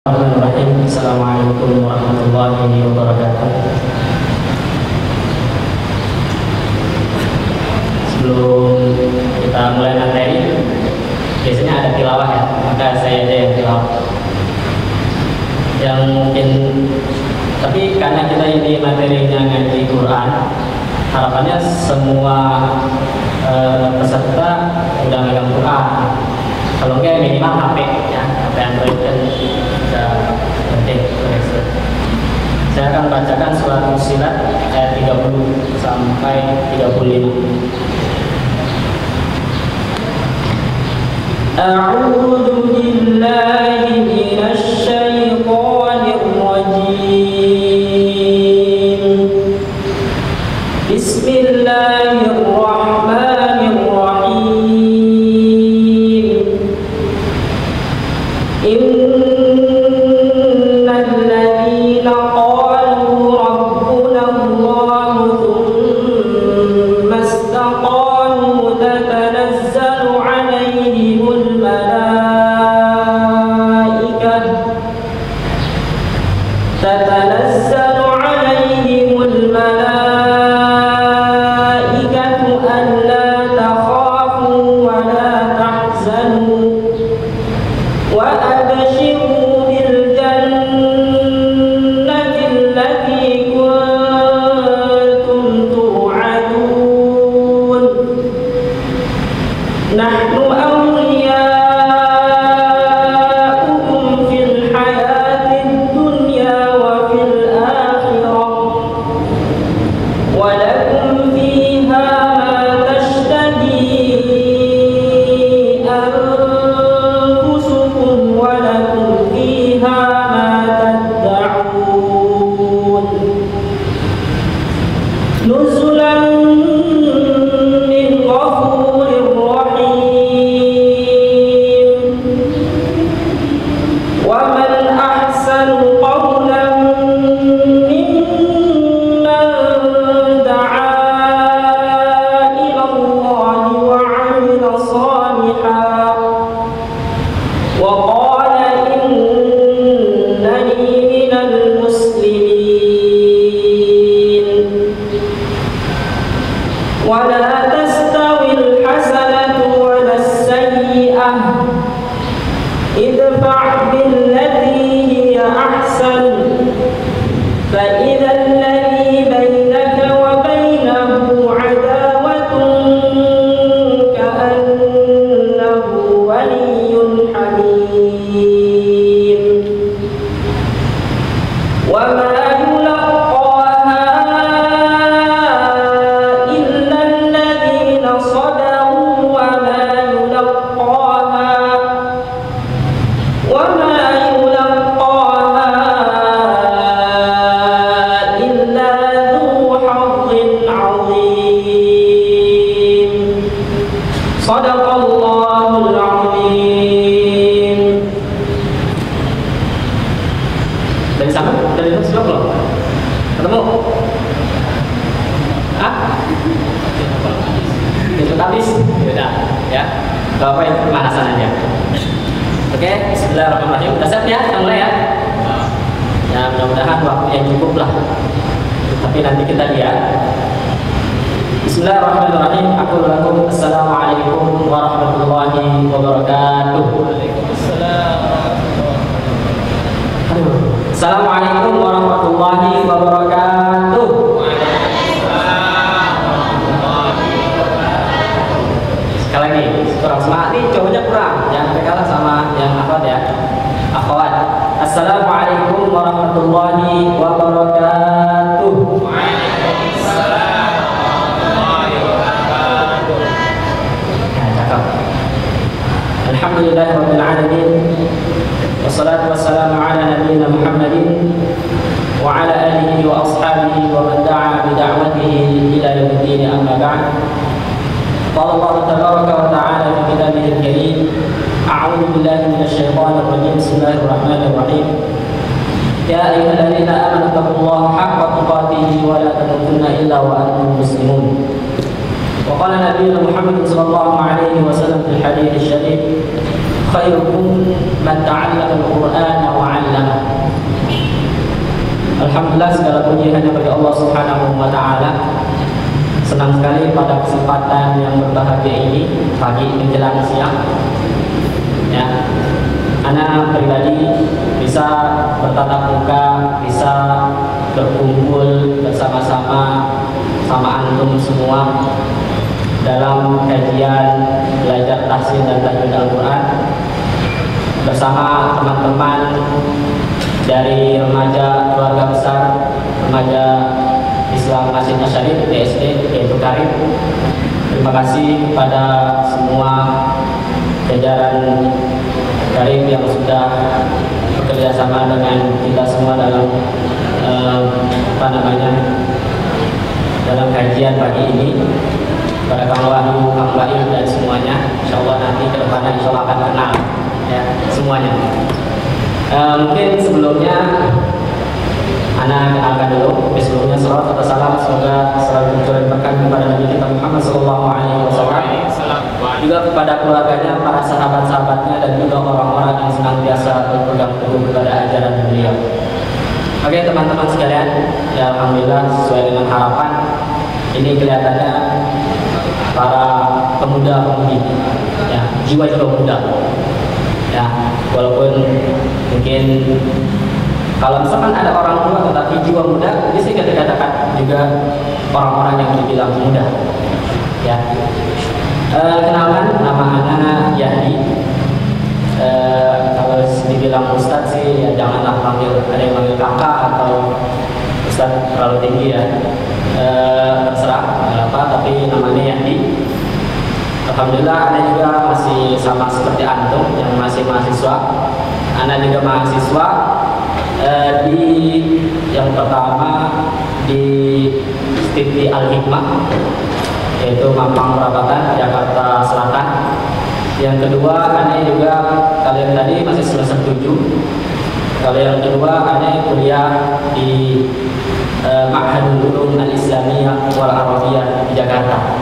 Bismillahirrahmanirrahim. Assalamualaikum warahmatullahi wabarakatuh. Sebelum kita mulai materi, biasanya ada tilawah ya, maka saya aja yang tilawah. Yang mungkin, tapi karena kita ini materinya ngaji Quran, harapannya semua peserta udah megang Quran. Kalau enggak minimal HP ya, HP Android kan bisa penting. Saya akan bacakan surat Fussilat ayat 30 sampai 35. A'udzu billahi minasy syaithanir rajim. Bismillahirrahmanirrahim. خيركم من تعلم القرآن وعلمه pagi menjelang siang. Ya, anak pribadi bisa bertatap muka, bisa berkumpul bersama-sama sama antum semua dalam kajian belajar tahsin dan tajwid Al-Quran bersama teman-teman dari remaja keluarga besar, remaja Islam Masjid Asyarif TSD yaitu Karim. Terima kasih kepada semua jajaran Karim yang sudah bekerja sama dengan kita semua dalam dalam kajian pagi ini. Pada Kang Wahyu, Kang Baim dan semuanya, insya Allah nanti ke depannya insya Allah akan kenal ya semuanya. Mungkin sebelumnya Ana kenalkan dulu. Sebelumnya salawat atau salam semoga selalu tercurahkan kepada Nabi kita Muhammad SAW, juga kepada keluarganya, para sahabat-sahabatnya, dan juga orang-orang yang senantiasa berpegang teguh kepada ajaran beliau. Oke teman-teman sekalian, ya alhamdulillah sesuai dengan harapan, ini kelihatannya para pemuda-pemudi, ya jiwa-jiwa muda, ya walaupun mungkin kalau misalkan ada orang tua tetapi jiwa muda, bisa kita katakan juga orang-orang yang dibilang muda, ya. Kenalkan, nama anak Yahdi. Kalau dibilang Ustadz sih, ya janganlah panggil, ada yang panggil kakak atau Ustadz terlalu tinggi ya. Terserah apa, tapi namanya Yahdi. Alhamdulillah, Anda juga masih sama seperti antum yang masih mahasiswa. Anda juga mahasiswa di yang pertama di Stiti Al-Hikmah, yaitu Mampang Perapatan, Jakarta Selatan. Yang kedua, Anda juga kalian tadi masih semester 7. Kalau yang kedua, Anda kuliah di Ma'hadul Ulum Al-Islamiyah wal Arabiyah di Jakarta,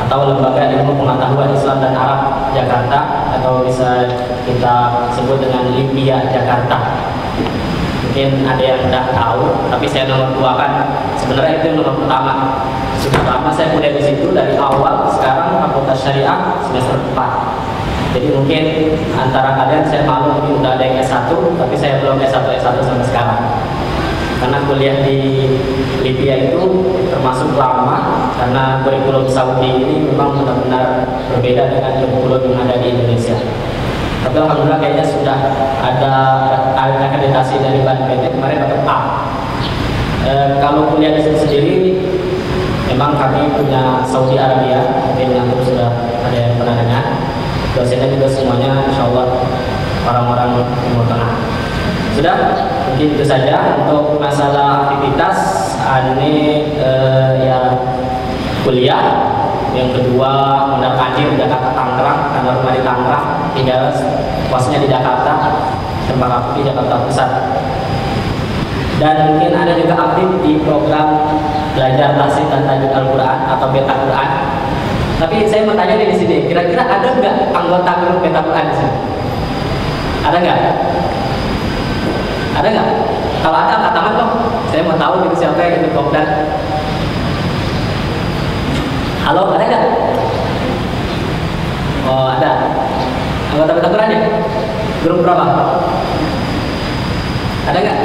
atau Lembaga Ilmu Pengetahuan Islam dan Arab Jakarta, atau bisa kita sebut dengan LIPIA Jakarta. Mungkin ada yang tidak tahu, tapi saya nomor 2 kan. Sebenarnya itu nomor pertama. Sudah lama saya kuliah di situ dari awal. Sekarang Fakultas Syariah semester 4. Jadi mungkin antara kalian saya malu mungkin udah ada yang S1, tapi saya belum S1 sampai sekarang. Karena kuliah di Libya itu termasuk lama, karena kurikulum Saudi ini memang benar-benar berbeda dengan kurikulum yang ada di Indonesia. Tapi alhamdulillah kayaknya sudah ada akreditasi dari BNPT, kemarin dapat A. Kalau kuliah di sini sendiri, memang kami punya Saudi Arabia, mungkin yang sudah ada yang pernah dengar. Dosennya juga semuanya insya Allah orang-orang Timur Tengah. Sudah, mungkin itu saja untuk masalah aktivitas. Ini ya kuliah. Yang kedua mondar-mandir Jakarta Tangerang, karena rumah di Tangerang, tinggal kosnya di Jakarta, tempat aku di Jakarta Pusat. Dan mungkin ada juga aktif di program belajar tahsin dan tajwid Al-Quran atau beta Quran. Tapi saya mau tanya di sini, kira-kira ada nggak anggota grup beta Quran di sini? Ada nggak? Ada nggak? Kalau ada, angkat tangan dong. Saya mau tahu gitu siapa yang ikut program. Halo, ada nggak? Oh, ada. Anggota beta Quran ya? Grup berapa? Ada nggak?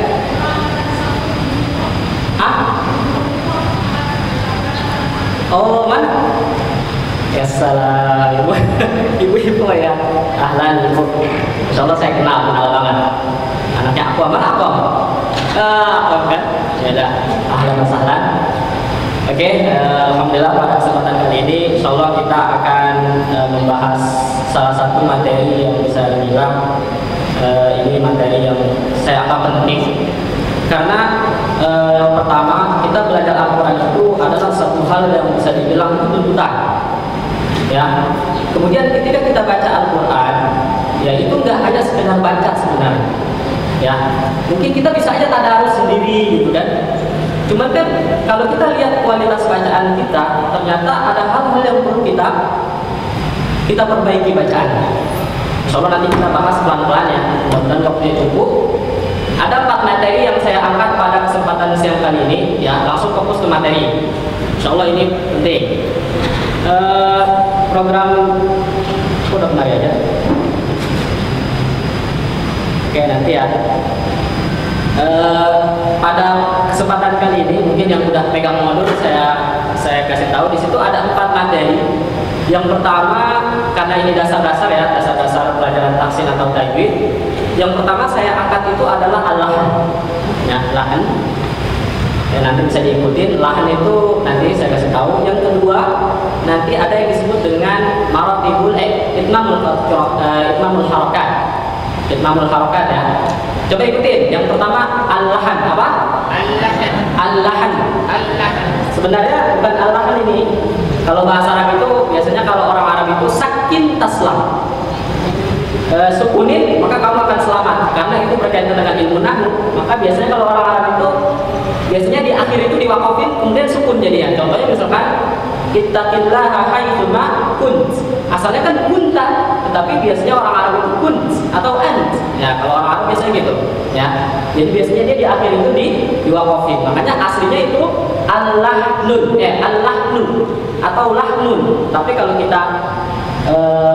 Ah? Oh, mana? Ya salam, ibu. Ibu-ibu ya. Ahlan, ibu. Insya Allah saya kenal banget. Anaknya aku, mana aku? Aku kan? Ya udah. Ahlan wa sahlan. Oke, alhamdulillah pada kesempatan kali ini insya Allah kita akan membahas salah satu materi yang bisa dibilang ini materi yang saya anggap penting, karena yang pertama, kita belajar Al-Quran itu adalah satu hal yang bisa dibilang tuntutan, ya. Kemudian ketika kita baca Al-Quran, ya itu nggak hanya sekedar baca sebenarnya, ya. Mungkin kita bisa aja tadarus sendiri gitu kan. Cuman kan kalau kita lihat kualitas bacaan kita, ternyata ada hal-hal yang perlu kita perbaiki bacaannya. Insya Allah nanti kita bahas pelan-pelan ya, mudah-mudahan waktunya cukup. Ada 4 materi yang saya angkat pada kesempatan siang kali ini, ya langsung fokus ke materi. Insya Allah ini penting. program udah kemari aja. Oke, nanti ya. Pada kesempatan kali ini mungkin yang udah pegang modul saya kasih tahu di situ ada 4 materi. Yang pertama, karena ini dasar-dasar ya, dasar-dasar pelajaran tahsin atau tajwid. Yang pertama saya angkat itu adalah al-lahan. Ya, lahan. Ya, nanti bisa diikutin. Lahan itu nanti saya kasih tahu. Yang kedua, nanti ada yang disebut dengan maratibul itmamul harakat. Itmamul harakat ya. Coba ikutin. Yang pertama al-lahan apa? Al-lahan. Al-lahan. Al-lahan. Sebenarnya bukan al-lahan ini. Kalau bahasa Arab itu biasanya kalau orang Arab itu sakin taslam. Sukunin maka kamu akan selamat karena itu berkaitan dengan ilmu nahwu. Maka biasanya kalau orang Arab itu biasanya di akhir itu diwakafin kemudian sukun jadinya. Contohnya misalkan ittaqillaha haitsuma kunt. Asalnya kan kunta, tetapi biasanya orang Arab itu kunt atau ant. Ya, kalau orang Arab biasanya gitu, ya. Jadi biasanya dia di akhir itu diwakafin. Makanya aslinya itu al-lahnun, al-lahnun atau lahnun. Tapi kalau kita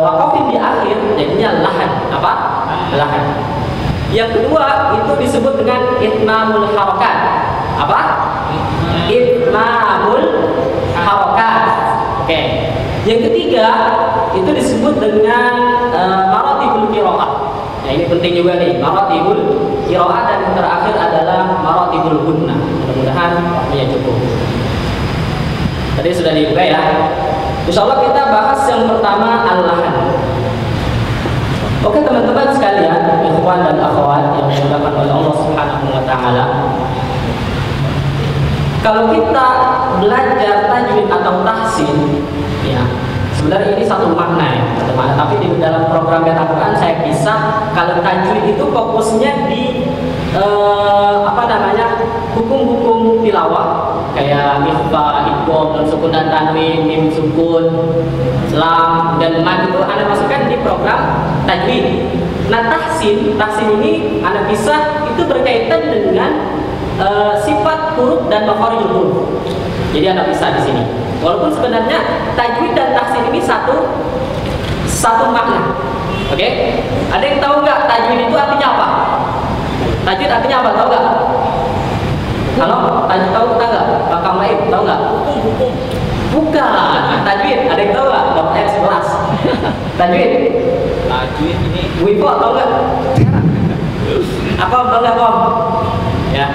wakafin di akhir jadinya lahan. Apa? Lahan. Yang kedua itu disebut dengan itmamul harakat. Apa? Itmamul harakat. Oke. Yang ketiga itu disebut dengan maratibul qiraah. Nah, ini penting juga nih, maratibul qiraah, dan yang terakhir adalah maratibul gunnah. Mudah-mudahan waktunya cukup. Tadi sudah dibuka ya. Insyaallah kita bahas yang pertama al-lahan. Oke teman-teman sekalian, ikhwan dan akhwat yang dimuliakan oleh Allah Subhanahu wa taala. Kalau kita belajar tajwid atau tahsin, ya, sebenarnya ini satu makna ya, tapi di dalam program Beta Quran saya pisah. Kalau tajwid itu fokusnya di hukum-hukum tilawah kayak mikhfa, idgham, nun sukun dan tanwin, mim sukun, lam dan mad itu Anda masukkan di program tajwid. Nah, tahsin ini Anda pisah, itu berkaitan dengan sifat huruf dan makharijul huruf. Jadi Anda pisah di sini. Walaupun sebenarnya tajwid dan tahsin ini satu makna. Oke? Ada yang tahu nggak tajwid itu artinya apa? Tajwid artinya apa? Tahu nggak? Halo, tahu nggak? Bang Maib, tahu nggak? Bukan. Tajwid, ada yang tahu nggak? Bapak R 11. Tajwid. Tajwid ini. Wipo tahu nggak? Apa tahu nggak Kom? Ya.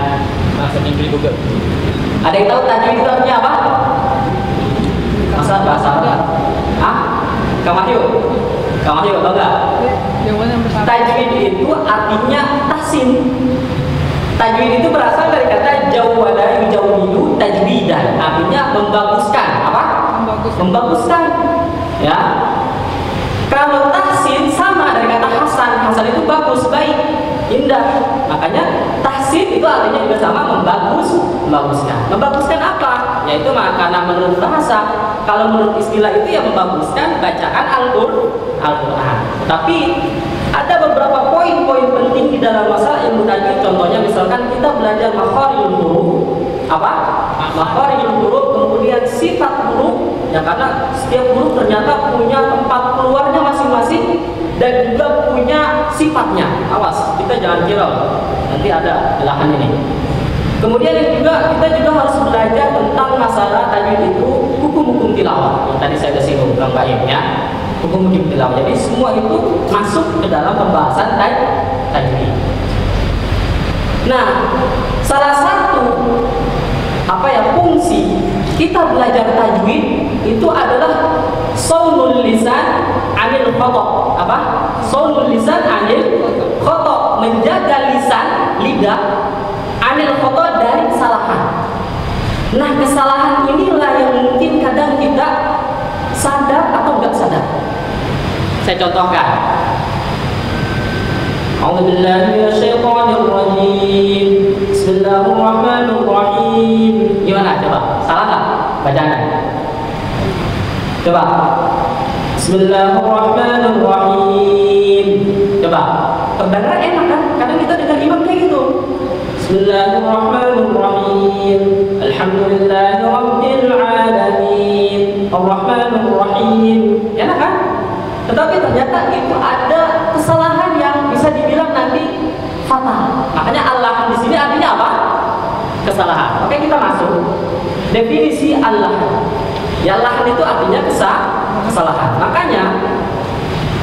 Bahasa Inggris juga. Ada yang tahu tajwid itu artinya apa? Bahasa apa? Ah? Kamahyu tahu nggak? Tajwid itu artinya tahsin. Tajwid itu berasal dari kata jawwada yujawwidu tajwidan, artinya membaguskan. Apa? Membaguskan. Ya. Kalau tahsin sama dari kata hasan itu bagus, baik, indah. Makanya tahsin itu artinya juga sama, membaguskan. Membaguskan apa? Yaitu karena menurut bahasa, kalau menurut istilah itu ya membaguskan bacaan Al-Qur'an. Tapi ada beberapa poin-poin penting di dalam masalah ilmu tajwid. Contohnya misalkan kita belajar makharijul huruf. Apa? Makharijul huruf, kemudian sifat huruf. Ya, karena setiap huruf ternyata punya tempat keluarnya masing-masing dan juga punya sifatnya. Awas, kita jangan kira nanti ada belahan ini. Kemudian kita juga harus belajar tentang masalah tajwid itu hukum-hukum tilawah. Yang tadi saya sudah singgung Bang Baim ya. Hukum-hukum tilawah. Jadi semua itu masuk ke dalam pembahasan tajwid. Nah, salah satu fungsi kita belajar tajwid itu adalah shaunul lisan 'anil khata'. Apa? Shaunul lisan 'anil khata', menjaga lidah 'anil khata' dari kesalahan. Nah, kesalahan inilah yang mungkin kadang kita sadar atau enggak sadar. Saya contohkan. A'udzubillahi minasyaitonir rajim. Bismillahirrahmanirrahim. Gimana coba? Salah enggak bacaannya? Coba. Bismillahirrahmanirrahim. Coba. Terdengar enak kan? Kadang kita dengar imam kayak gitu. Bismillahirrahmanirrahim. Alhamdulillahirabbil alamin. Arrahmanirrahim. ternyata itu ada kesalahan yang bisa dibilang nanti fatal. Makanya Allah di sini artinya apa? Kesalahan. Oke, kita masuk definisi Allah. Ya, Allah itu artinya kesalahan. Makanya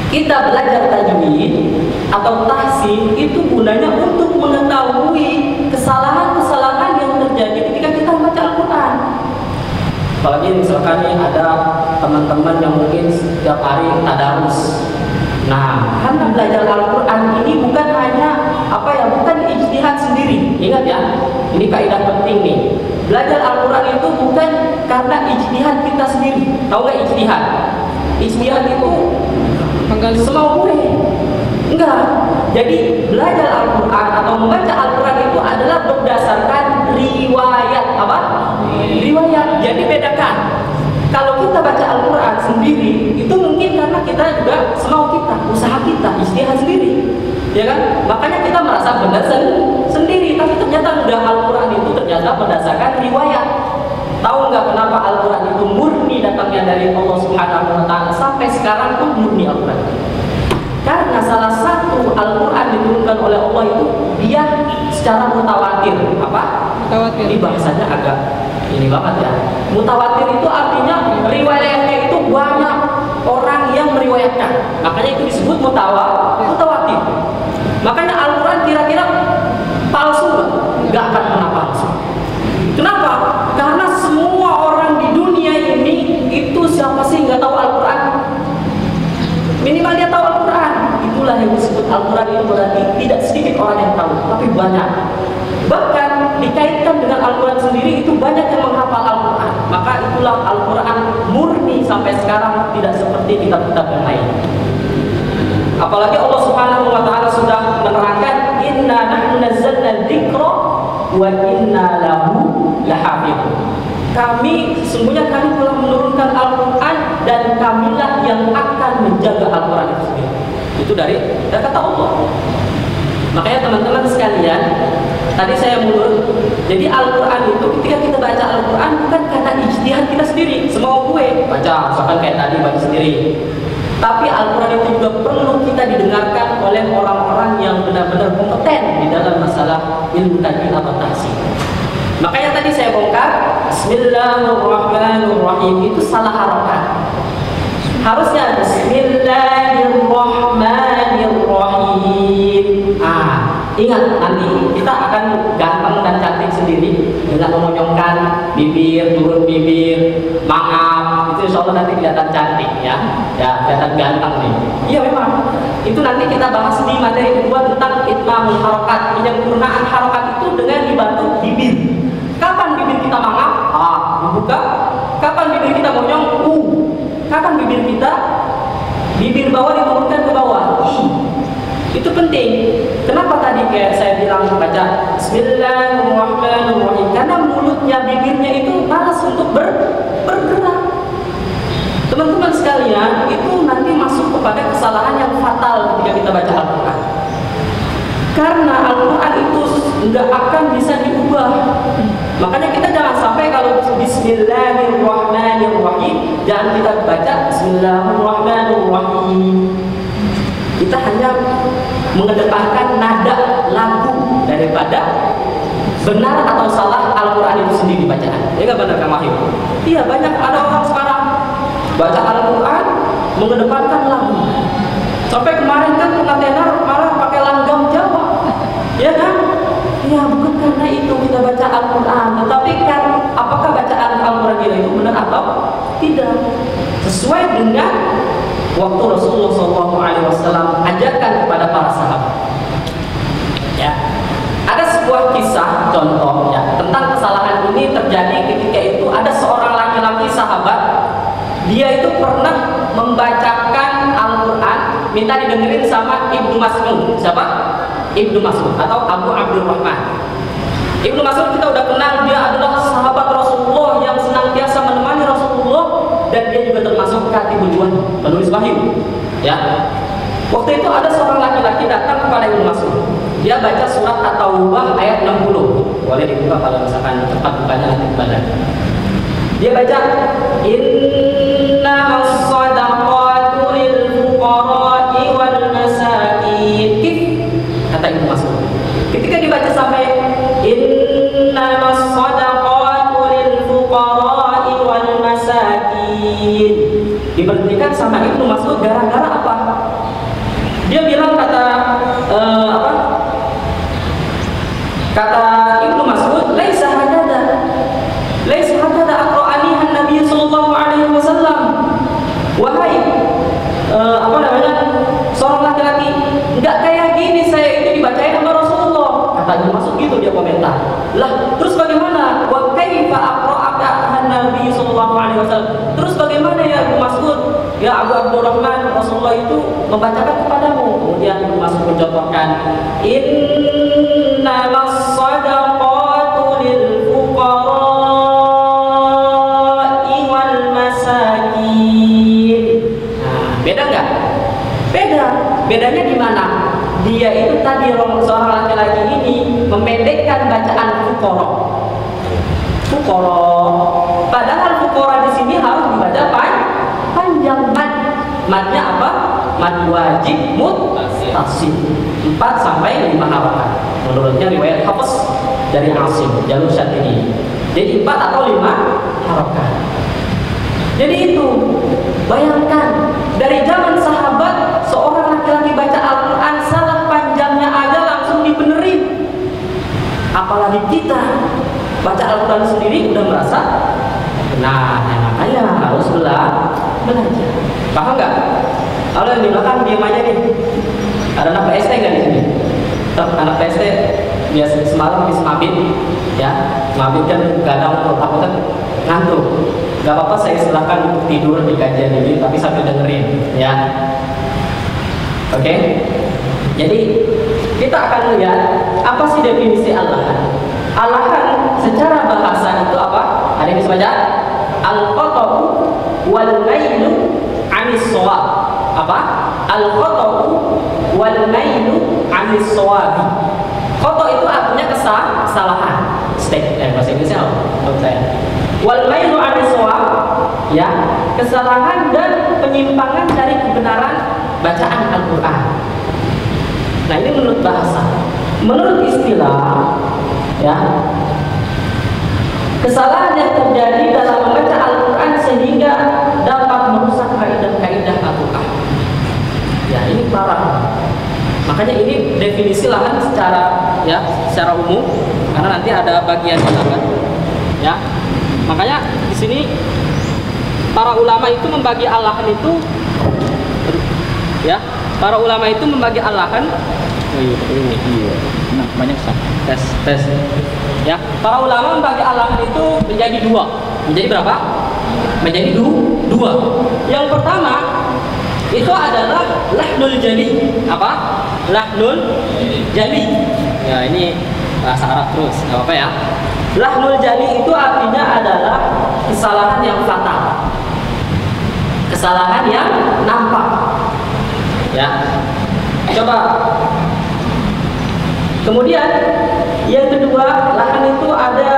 kita belajar tajwid atau tahsin itu gunanya untuk mengetahui kesalahan-kesalahan yang terjadi ketika kita membaca Al-Quran. Apalagi misalkan nih ada teman-teman yang mungkin setiap hari tadarus. Nah, karena belajar Al-Quran ini bukan hanya bukan ijtihad sendiri. Ingat ya, ini kaidah penting nih. Belajar Al-Quran itu bukan karena ijtihad kita sendiri. Tahu nggak ijtihad? Ijtihad itu semau gue. Enggak. Jadi belajar Al-Quran atau membaca Al-Quran itu adalah berdasarkan riwayat apa? Riwayat. Jadi bedakan. Kalau kita baca Al-Quran sendiri, itu mungkin karena kita juga semau kita, usaha kita, ijtihad sendiri, ya kan? Makanya kita merasa benar sendiri, tapi ternyata udah Al-Quran itu ternyata berdasarkan riwayat. Tahu nggak kenapa Al-Quran itu murni datangnya dari Allah Subhanahu Wa Taala sampai sekarang pun murni Al-Quran? Karena salah satu Al-Quran diturunkan oleh Allah itu dia secara mutawatir. Apa? Mutawatir. Ini bahasanya agak ini banget ya. Mutawatir itu artinya riwayatnya itu banyak orang yang meriwayatkan. Makanya itu disebut mutawatir. Makanya Al-Quran kira-kira palsu nggak akan pernah palsu. Kenapa? Karena semua orang di dunia ini itu siapa sih nggak tahu Al-Quran? Minimal dia tahu Al-Quran. Itulah yang disebut Al-Quran itu berarti tidak sedikit orang yang tahu, tapi banyak. Bahkan dikaitkan dengan Al-Quran sendiri itu banyak yang menghafal Al-Quran. Maka itulah Al-Quran murni sampai sekarang, tidak seperti kitab-kitab yang lain. Apalagi Allah Subhanahu Wa Taala sudah menerangkan inna nahnu nazzalna dzikra wa inna lahu lahafidun. Sesungguhnya kami telah menurunkan Al-Quran dan kamilah yang akan menjaga Al-Quran itu sendiri. Itu dari kata Allah. Makanya teman-teman sekalian, tadi saya mundur. Jadi Al-Quran itu ketika kita baca Al-Quran bukan karena ijtihad kita sendiri, semau gue baca, misalkan kayak tadi baca sendiri. Tapi Al-Quran itu juga perlu kita didengarkan oleh orang-orang yang benar-benar kompeten di dalam masalah ilmu tajwid atau tahsin. Makanya tadi saya bongkar Bismillahirrahmanirrahim itu salah harokat. Harusnya Bismillahirrahmanirrahim. Ingat nanti kita akan ganteng dan cantik sendiri dengan memonyongkan bibir, turun bibir, maaf. Itu insya Allah nanti kelihatan cantik ya, kelihatan ganteng nih. Iya memang. Itu nanti kita bahas di materi kedua tentang itmamul harokat, penyempurnaan harokat itu dengan dibantu bibir. Kapan bibir kita mangap? Dibuka. Kapan bibir kita monyong? Kapan bibir bawah diturunkan ke bawah? Itu penting. Kenapa tadi kayak saya bilang baca Bismillahirrahmanirrahim? Karena mulutnya, bibirnya itu malas untuk bergerak. Teman-teman sekalian, itu nanti masuk kepada kesalahan yang fatal ketika kita baca Al-Quran. Karena Al-Quran itu nggak akan bisa diubah. Makanya kita jangan sampai kalau Bismillahirrahmanirrahim jangan kita baca Bismillahirrahmanirrahim. Kita hanya mengedepankan nada lagu daripada benar atau salah Al-Quran itu sendiri bacaan. Ya nggak benar Kang Wahyu? Iya, banyak ada orang sekarang baca Al-Quran mengedepankan lagu. Sampai kemarin kan pengantenar malah pakai langgam Jawa, ya kan? Ya bukan karena itu kita baca Al-Quran, tetapi kan apakah bacaan Al-Quran itu benar atau tidak sesuai dengan waktu Rasulullah SAW ajarkan kepada para sahabat. Ya, ada sebuah kisah contoh ya tentang kesalahan ini terjadi ketika itu ada seorang laki-laki sahabat, dia itu pernah membacakan Al-Quran, minta didengerin sama Ibnu Mas'ud. Siapa? Ibnu Mas'ud atau Abu Abdurrahman. Ibnu Mas'ud kita udah kenal, dia adalah sahabat Rasulullah yang senantiasa menemani Rasulullah dan dia juga termasuk katibul wahyi, penulis wahyu. Ya. Waktu itu ada seorang laki-laki datang kepada Ibnu Mas'ud. Dia baca surat At-Taubah ayat 60. Boleh dibuka kalau misalkan cepat bukanya nanti kepada. Dia baca innamas shadaqatu lil fuqara Kata Ibnu Mas'ud, laisa hakada aqra'anihan Nabi sallallahu alaihi wasallam. Wahai seorang laki-laki, enggak kayak gini saya itu dibacain sama Rasulullah. Kata Ibnu Mas'ud gitu, dia komentar. Lah, terus bagaimana? Wa kaifa aqra'aka Nabi sallallahu alaihi wasallam? Terus bagaimana ya Ibnu Mas'ud? Ya Abu Abdurrahman, Rasulullah itu membacakan kepadamu. Kemudian Ibnu Mas'ud mencontohkan, innamas shadaqatu lil fuqara'i wal masakin. Nah, beda nggak? Beda. Bedanya di mana? Dia itu tadi seorang laki-laki ini memendekkan bacaan fuqara. Padahal fuqara di sini harus dibaca panjang matnya apa? Mad wajib muttasil 4 sampai 5 harokat. Menurutnya riwayat Hafiz dari Asim jalur Syatibi. Jadi 4 atau 5 harokat. Jadi itu, bayangkan dari zaman sahabat seorang laki-laki baca Al-Quran salah panjangnya aja langsung dibenerin. Apalagi kita baca Al-Quran sendiri udah merasa benar, makanya harus belajar. Paham nggak? Kalau yang di belakang diam aja nih. Ada anak PST nggak di sini? Anak PST biasa semalam habis mabit, ya mabit kan kadang takutnya ngantuk. Gak apa-apa, saya silahkan untuk tidur di kajian ini, tapi sambil dengerin, ya. Oke? Jadi kita akan lihat apa sih definisi allahan. Allahan secara bahasa itu apa? Ada yang bisa baca? Al-qata'u wal mailu 'anis shawab. Apa? Al-qata'u wal mailu 'anis shawab. Qata' itu artinya kesalahan. Bahasa Inggrisnya apa? Saya. Wal mailu 'anis shawab, ya, kesalahan dan penyimpangan dari kebenaran bacaan Al-Qur'an. Nah, ini menurut bahasa. Menurut istilah, ya, kesalahan yang terjadi dalam membaca Al-Quran sehingga dapat merusak kaidah-kaidah Al-Quran. Ya, ini parah. Makanya ini definisi lahan secara umum, karena nanti ada bagian lahan. Ya, makanya di sini para ulama itu membagi al-lahan itu, ya, para ulama itu membagi al-lahan. Nah, banyak sah. Tes. Ya, para ulama membagi al-lahan itu menjadi 2. Menjadi berapa? Menjadi 2. Yang pertama itu adalah lahnul jali. Apa? Lahnul jali. Ya, ini bahasa Arab terus, nggak apa-apa ya. Lahnul jali itu artinya adalah kesalahan yang fatal, kesalahan yang nampak. Ya, coba. Kemudian yang kedua, lahan itu ada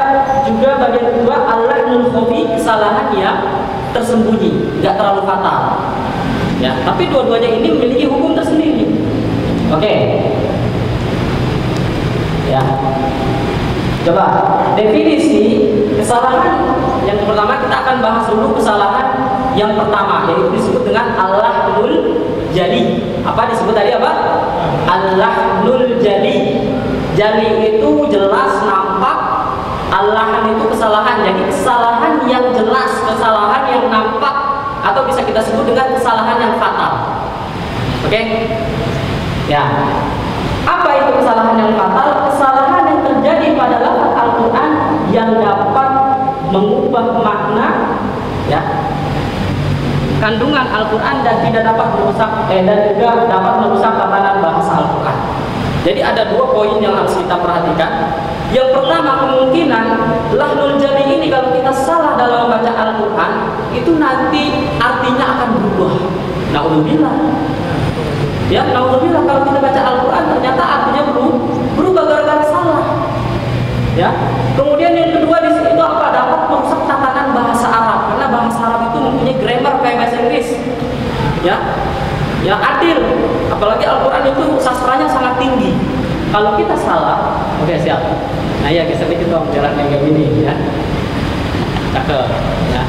juga bagian kedua, al-lahnul khafi, kesalahan yang tersembunyi, nggak terlalu fatal. Ya, tapi dua-duanya ini memiliki hukum tersendiri. Oke. Ya. Coba definisi kesalahan yang pertama, kita akan bahas dulu kesalahan yang pertama, yaitu disebut dengan al-lahnul jali. Apa disebut tadi apa? Al-lahnul jali. Jali itu jelas, nampak. Al-lahan itu kesalahan. Jadi kesalahan yang jelas, kesalahan yang nampak, atau bisa kita sebut dengan kesalahan yang fatal. Oke? Ya. Apa itu kesalahan yang fatal? Kesalahan yang terjadi pada lafaz Al-Quran yang dapat mengubah makna, ya, kandungan Al-Quran dan tidak dapat merusak dan juga dapat merusak tatanan bahasa Al-Quran. Jadi ada 2 poin yang harus kita perhatikan. Yang pertama, kemungkinan lahnul jali ini kalau kita salah dalam membaca Al-Quran itu nanti artinya akan berubah. Naudzubillah. Ya, naudzubillah, kalau kita baca Al-Quran ternyata artinya berubah gara-gara salah. Ya. Kemudian yang kedua di sini itu apa? Dapat merusak tatanan bahasa Arab, karena bahasa Arab itu mempunyai grammar kayak bahasa Inggris. Ya. Ya, adil. Apalagi Al-Quran itu sastranya sangat tinggi. Kalau kita salah, oke, siap. Nah, ya, geser dikit dong jalan yang kayak gini, ya. Cakep, ya.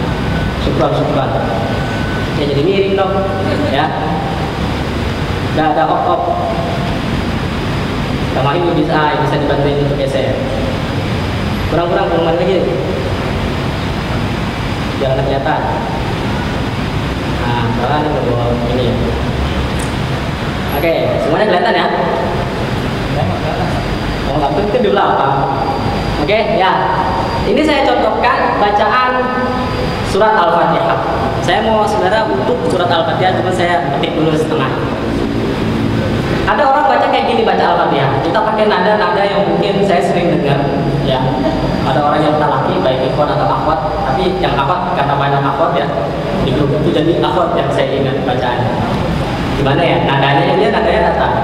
Syukran. Ya, jadi miring dong, ya. Nggak ada op. Sama ibu bisa dibantuin untuk geser. Kurang-kurang lagi. Biar ada kelihatan. Nah, sekarang ini bawa ini ya. Oke, semuanya kelihatan ya? Oh, nggak penting itu di belakang. Oke, ya. Ini saya contohkan bacaan surat Al-Fatihah. Saya mau saudara untuk surat Al-Fatihah, cuma saya ketik dulu setengah. Ada orang baca kayak gini baca Al-Fatihah. Kita pakai nada-nada yang mungkin saya sering dengar, ya. Ada orang yang talaki baik ikhwan atau akhwat, tapi yang akhwat karena banyak akhwat ya di grup itu jadi akhwat yang saya ingat bacaannya. Gimana ya? Nadanya dia nadanya datang.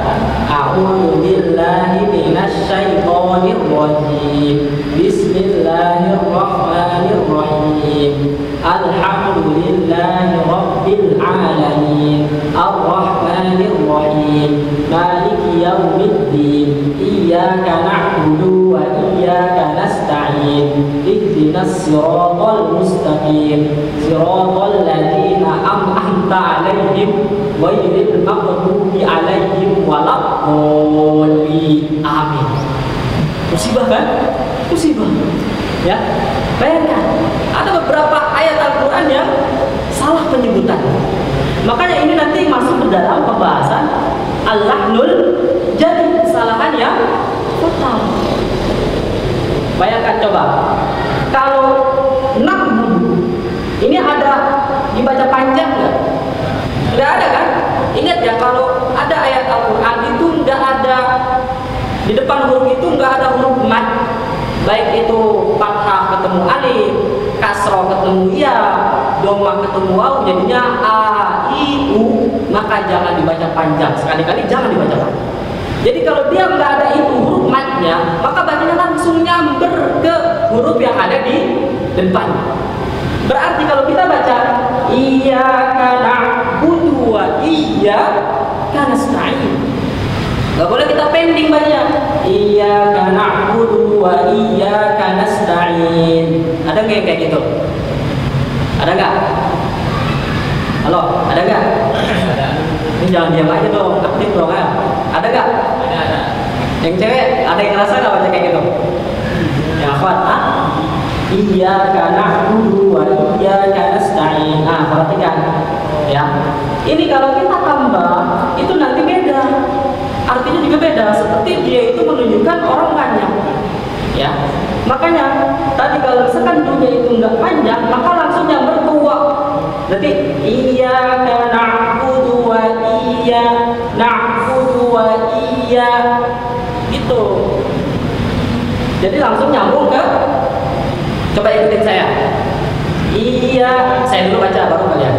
A'udzu billahi minasyaitonir rajim. Bismillahirrahmanirrahim. Alhamdulillahi rabbil alamin. Arrahmanir rahim. Maliki yaumiddin. Iyyaka na'budu wa iyyaka nasta'in. Ihdinas siratal mustaqim. Siratal ladzina an'amta 'alaihim ghairil maghdubi 'alaihim waladdallin. Amin. Musibah kan? Musibah. Ya. Bayangkan, ada beberapa ayat Al-Qur'an yang salah penyebutan. Makanya ini nanti masuk ke dalam pembahasan al-lahnul jadi kesalahan yang fatal. Bayangkan coba. Kalau na'budu ini ada dibaca panjang enggak? Tidak ada kan? Ingat ya, kalau ada ayat Al-Quran itu nggak ada di depan huruf itu nggak ada huruf mad, baik itu fathah ketemu alif, kasroh ketemu ya, doma ketemu waw, jadinya a, i, u, maka jangan dibaca panjang. Sekali-kali jangan dibaca panjang. Jadi kalau dia nggak ada itu huruf madnya, maka bacanya langsung nyamber ke huruf yang ada di depan. Berarti kalau kita baca iyyaka na'budu wa iyyaka nasta'in, nggak boleh kita pending bacanya. Iyyaka na'budu wa iyyaka nasta'in. Ada nggak yang kayak gitu? Ada nggak? Halo, ada nggak? Ada. Ini jangan diam aja dong, aktif dong ya. Ada nggak? Ada. Yang cewek ada yang ngerasa nggak baca kayak gitu? Yang akhwat, iyyaka na'budu wa iyyaka nasta'in. Nah, perhatikan ya. Ini kalau kita tambah itu nanti beda. Artinya juga beda, seperti dia itu menunjukkan orang banyak. Ya. Makanya tadi kalau misalkan dunia itu enggak panjang, maka langsung yang berkuah. Jadi iyyaka na'budu wa iyyaka na'budu wa iyyaka gitu. Jadi langsung nyambung ke. Coba ikutin saya. Saya dulu baca baru kalian.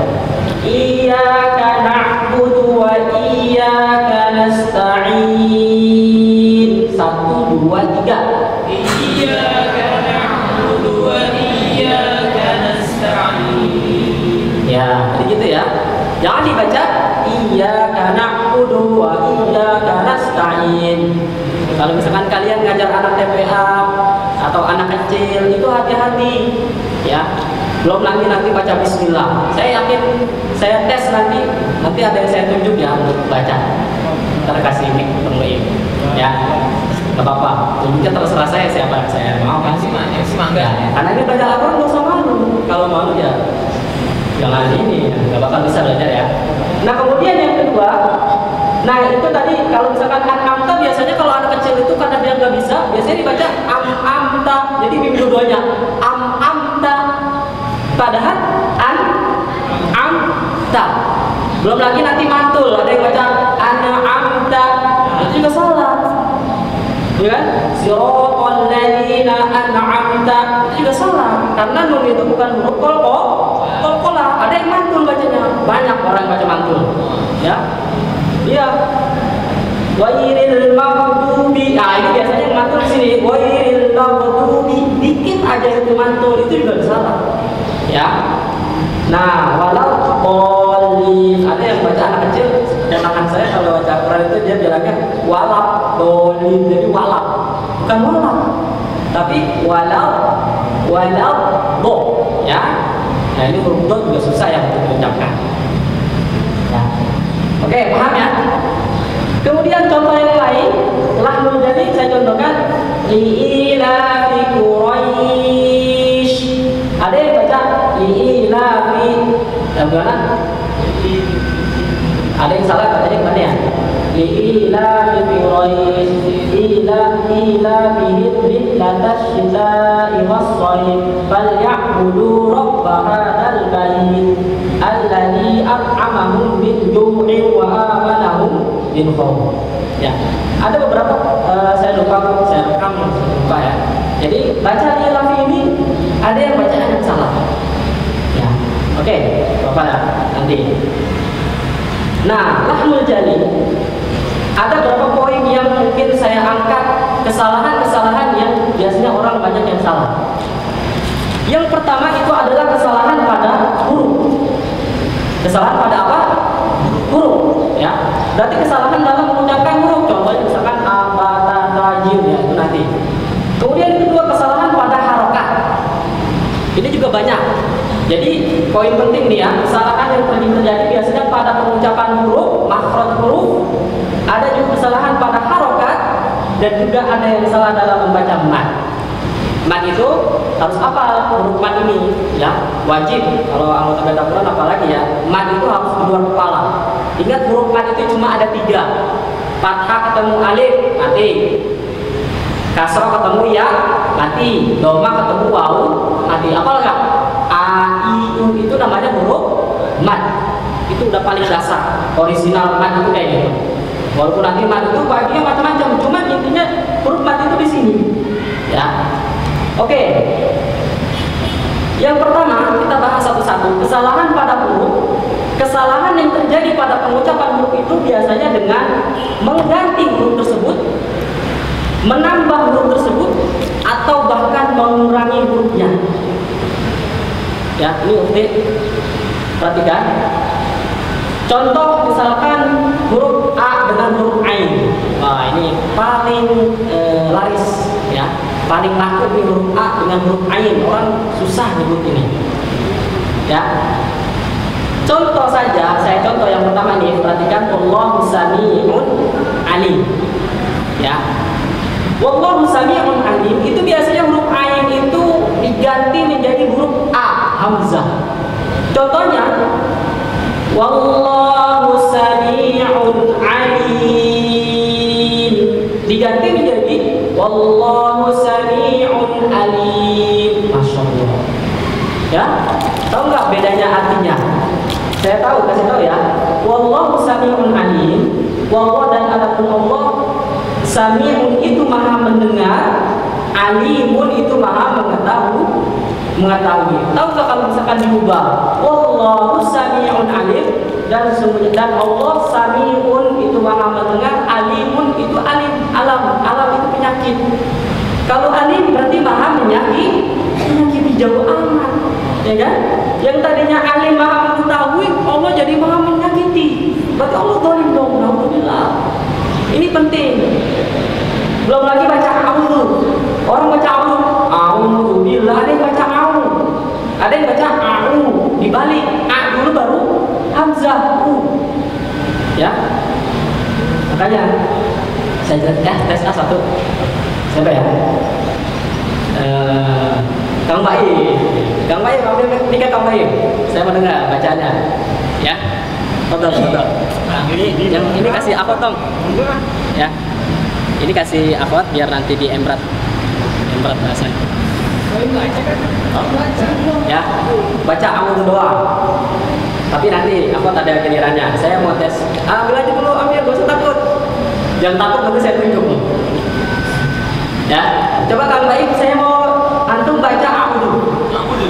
Iyyaka na'budu wa iyyaka nasta'in. 1, 2, 3. Iyyaka na'budu wa iyyaka nasta'in. Ya, jadi gitu ya. Jangan dibaca iyyaka na'budu wa iyyaka nasta'in. Kalau misalkan kalian ngajar anak TPA atau anak kecil itu hati-hati ya. Belum lagi nanti baca bismillah. Saya yakin saya tes nanti ada yang saya tunjuk ya untuk baca. Ntar kasih mic temuin ya. Gak apa-apa, tunjuknya terserah saya siapa saya mau kan sih mangga. Karena ini belajar Al-Quran nggak usah malu. Kalau malu ya jangan ini, nggak bakal bisa belajar ya. Nah kemudian yang kedua, nah itu tadi kalau misalkan amta biasanya kalau anak kecil itu karena dia nggak bisa, biasanya dibaca amta. Jadi minggu duanya amta. Padahal amta. Belum lagi nanti mantul, ada yang baca amta, itu juga salah. Ya kan? Siratal ladzina an'amta, itu juga salah. Karena nun itu bukan huruf qalqalah. Ada yang mantul bacanya. Banyak orang yang baca mantul. Ya. Iya. Ghairil maghdubi. Nah, ini biasanya yang mantul di sini. Ghairil maghdubi. Dikit aja itu mantul, itu juga salah. Ya. Nah, waladdallin. Ada yang baca anak kecil, kenakan saya kalau baca Quran itu dia bilangnya waladdallin. Jadi walad. Bukan walad. Tapi waladdo. Ya. Nah, ini huruf dot juga susah ya untuk diucapkan. Ya. Oke, paham ya? Kemudian contoh yang lain, lahnul jadi saya contohkan li'ilafi Quraisy gimana? Ada yang salah katanya gimana ya? Ila bihim rihlatas syita'i was-shayf falyabudu rabb hadzal bait alladzi at'amahum min ju'in wa amanahum min khauf. Ya, ada beberapa saya rekam lupa ya. Jadi baca ilaf ini ada yang bacaan yang salah. Ya, oke, Bapak ya, nanti. Nah, lahmul jali. Ada beberapa poin yang mungkin saya angkat kesalahan-kesalahan yang biasanya orang banyak yang salah. Yang pertama itu adalah kesalahan pada huruf. Kesalahan pada apa? Huruf, ya. Berarti kesalahan dalam mengucapkan huruf. Contohnya misalkan abata tajim ya, itu nanti. Kemudian yang kedua kesalahan pada harokat. Ini juga banyak. Jadi poin penting nih ya, kesalahan yang terjadi biasanya pada pengucapan huruf, makhraj huruf. Ada juga kesalahan pada harokat dan juga ada yang salah dalam membaca mad. Mad itu harus apa huruf mad ini? Ya, wajib. Kalau anggota baca Quran apalagi ya, mad itu harus kedua kepala. Ingat huruf mad itu cuma ada 3. Fathah ketemu alif, mati. Kasrah ketemu ya, mati. Dhamma ketemu waw, mati. Apal enggak? A, I, U itu namanya huruf mad. Itu udah paling dasar. Original mad itu kayak gitu. Walaupun nanti mad itu bagian macam-macam, cuma intinya huruf mad itu di sini. Ya. Oke. Yang pertama kita bahas satu-satu. Kesalahan pada huruf. Kesalahan yang terjadi pada pengucapan huruf itu biasanya dengan mengganti huruf tersebut, menambah huruf tersebut, atau bahkan mengurangi hurufnya. Ya, ini update. Perhatikan. Contoh misalkan huruf A dengan huruf Ain. Wah, ini paling laris ya. Paling laku nih huruf A dengan huruf Ain. Orang susah nyebut ini. Ya. Contoh saja, saya contoh yang pertama nih, perhatikan Wallahu sami'un alim. Ya. Wallahu sami'un alim itu biasanya huruf Ain itu diganti menjadi huruf A, hamzah. Contohnya Wallahu sami'un alim diganti menjadi Wallahu sami'un alim. Masya Allah. Ya, tahu nggak bedanya artinya? Saya tahu, kasih tahu ya. Wallahu sami'un alim. Wallahu dan adapun Allah, sami'un itu maha mendengar, alimun itu maha mengetahui. Tahu nggak kalau misalkan diubah? Wallahu sami'un alim dan Allah sami'un itu maha mendengar, alimun itu alam itu penyakit. Kalau alim berarti maha menyakiti jauh amat, ya kan? Yang tadinya alim maha mengetahui, Allah jadi maha menyakiti. Berarti Allah zalim dong. Alhamdulillah. Ini penting. Belum lagi baca a'udzu. Orang baca a'udzu billah, ada yang baca a'udzu. Ada yang baca a'udzu dibalik a dulu baru hamzah u. Ya. Makanya saya tes A1. Siapa ya? Kang Baim, nikah Kang Baim. Saya mendengar bacanya. Ya. Betul. Nah, ini kasih akot dong. Ya. Ini kasih akot biar nanti di embrat bahasanya. Ya, baca a'udzu doang. Tapi nanti akot ada gilirannya. Saya mau tes. Ambil aja dulu, ambil, gak usah takut. Jangan takut, nanti saya tunjuk. Ya, coba Kang Baim, saya mau antum baca a'udzu.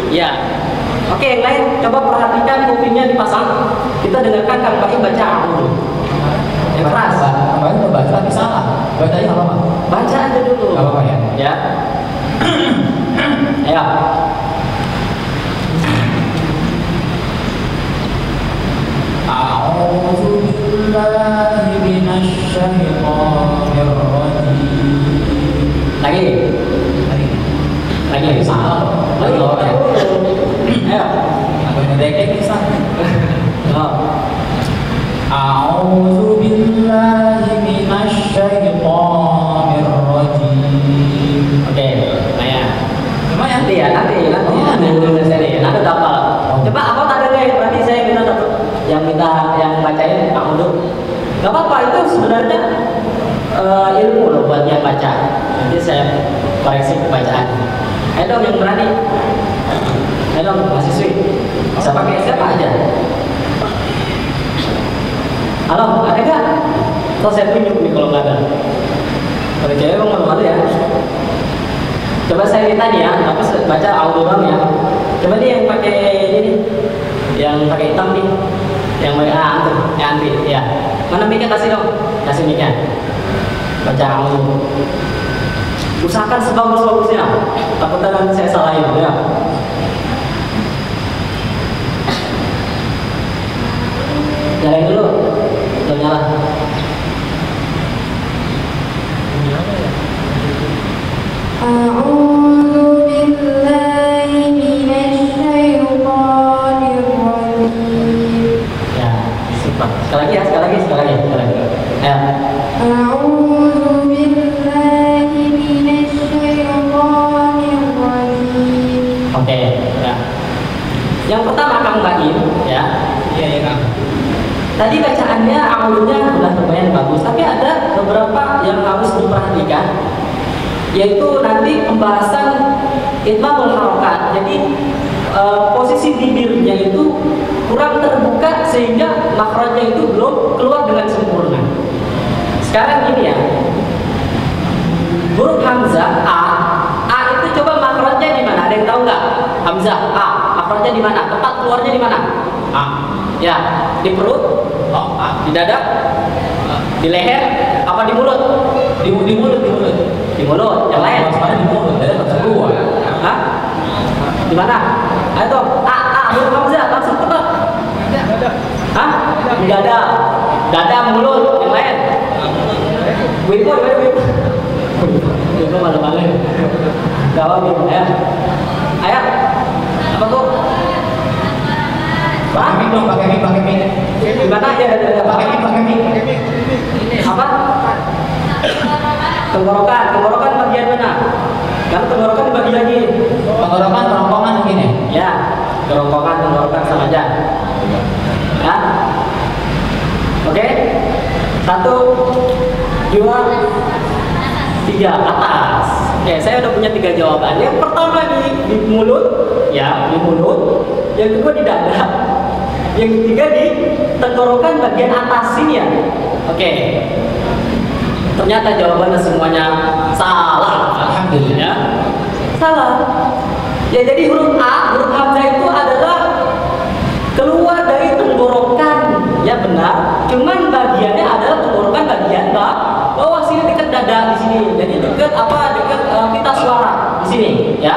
Ya. Oke, yang lain coba perhatikan kupingnya dipasang. Kita dengarkan Kang Baim baca a'udzu. Yang keras. Kang Baim mau baca tapi salah. Bacanya apa, Pak? Baca aja dulu. Gak apa-apa ya. Ya. Ayo. A'udzu billahi minasy syaithanir rajim. Lagi. Salah. Lagi loh ya. Ayo. Aku ngedek bisa. Oh. A'udzu billahi minasy syaithanir rajim. Oke, lumayan. Lumayan. Nanti. Nanti dapat. Coba apa tadi berarti saya koreksi bacaan. Ayo dong yang berani. Ayo dong mahasiswi. Bisa pakai siapa aja? Halo, ada nggak? Atau saya tunjuk nih kalau nggak ada. Kalau cewek emang malu-malu ya. Coba saya minta nih ya, aku baca audio doang ya. Coba nih yang pakai ini, yang pakai hitam nih, yang pakai anti, ya. Mana mic-nya kasih dong, kasih mic-nya. Baca audio. Usahakan sebagus-bagusnya. Takutnya nanti saya salahin ya. Nyalain dulu, belum nyala. A'udzu billahi minasyaitonir rajim. Ya, sifat. Sekali lagi. Ayo. A'udzu billahi minasyaitonir rajim. Oke, ya. Yang pertama Kang Baim, ya. Iya Kang. Tadi bacaannya audionya udah lumayan bagus, tapi ada beberapa yang harus diperhatikan, yaitu nanti pembahasan itmamul harokat. Jadi posisi bibirnya itu kurang terbuka sehingga makhrajnya itu belum keluar dengan sempurna. Sekarang gini ya, huruf hamzah a itu coba makhrajnya di mana? Ada yang tahu nggak? Hamzah a makhrajnya di mana? Tempat keluarnya di mana? A. Ya, di perut, di dada, di leher, apa di mulut? Di mulut. Di mulut. Yang lain? Di mulut. Ada langsung keluar. Hah? Di mana? Ayo dong. Huruf hamzah langsung tebak. Hah? Di dada. Dada, mulut. Yang lain? Wipo. Wipo malu-malu. Gak apa-apa. Ayo. Apa tuh? Pakai mic. Di mana aja ada Pakai mic. apa? Tenggorokan bagian mana? Karena tenggorokan dibagi lagi. Tenggorokan, kerongkongan mungkin ya. Ya, tenggorokan sama aja. Ya. Oke. 1, 2, 3 atas. Oke, saya udah punya 3 jawaban. Yang pertama di mulut, ya, di mulut. Yang kedua di dada. Yang ketiga di tenggorokan bagian atas sini ya. Oke. Ternyata jawabannya semuanya salah. Alhamdulillah. Ya. Salah. Ya jadi huruf A, huruf hamzah itu adalah keluar dari tenggorokan. Ya benar. Cuman bagiannya adalah tenggorokan bagian bawah sini dekat dada di sini. Jadi dekat pita suara di sini, ya.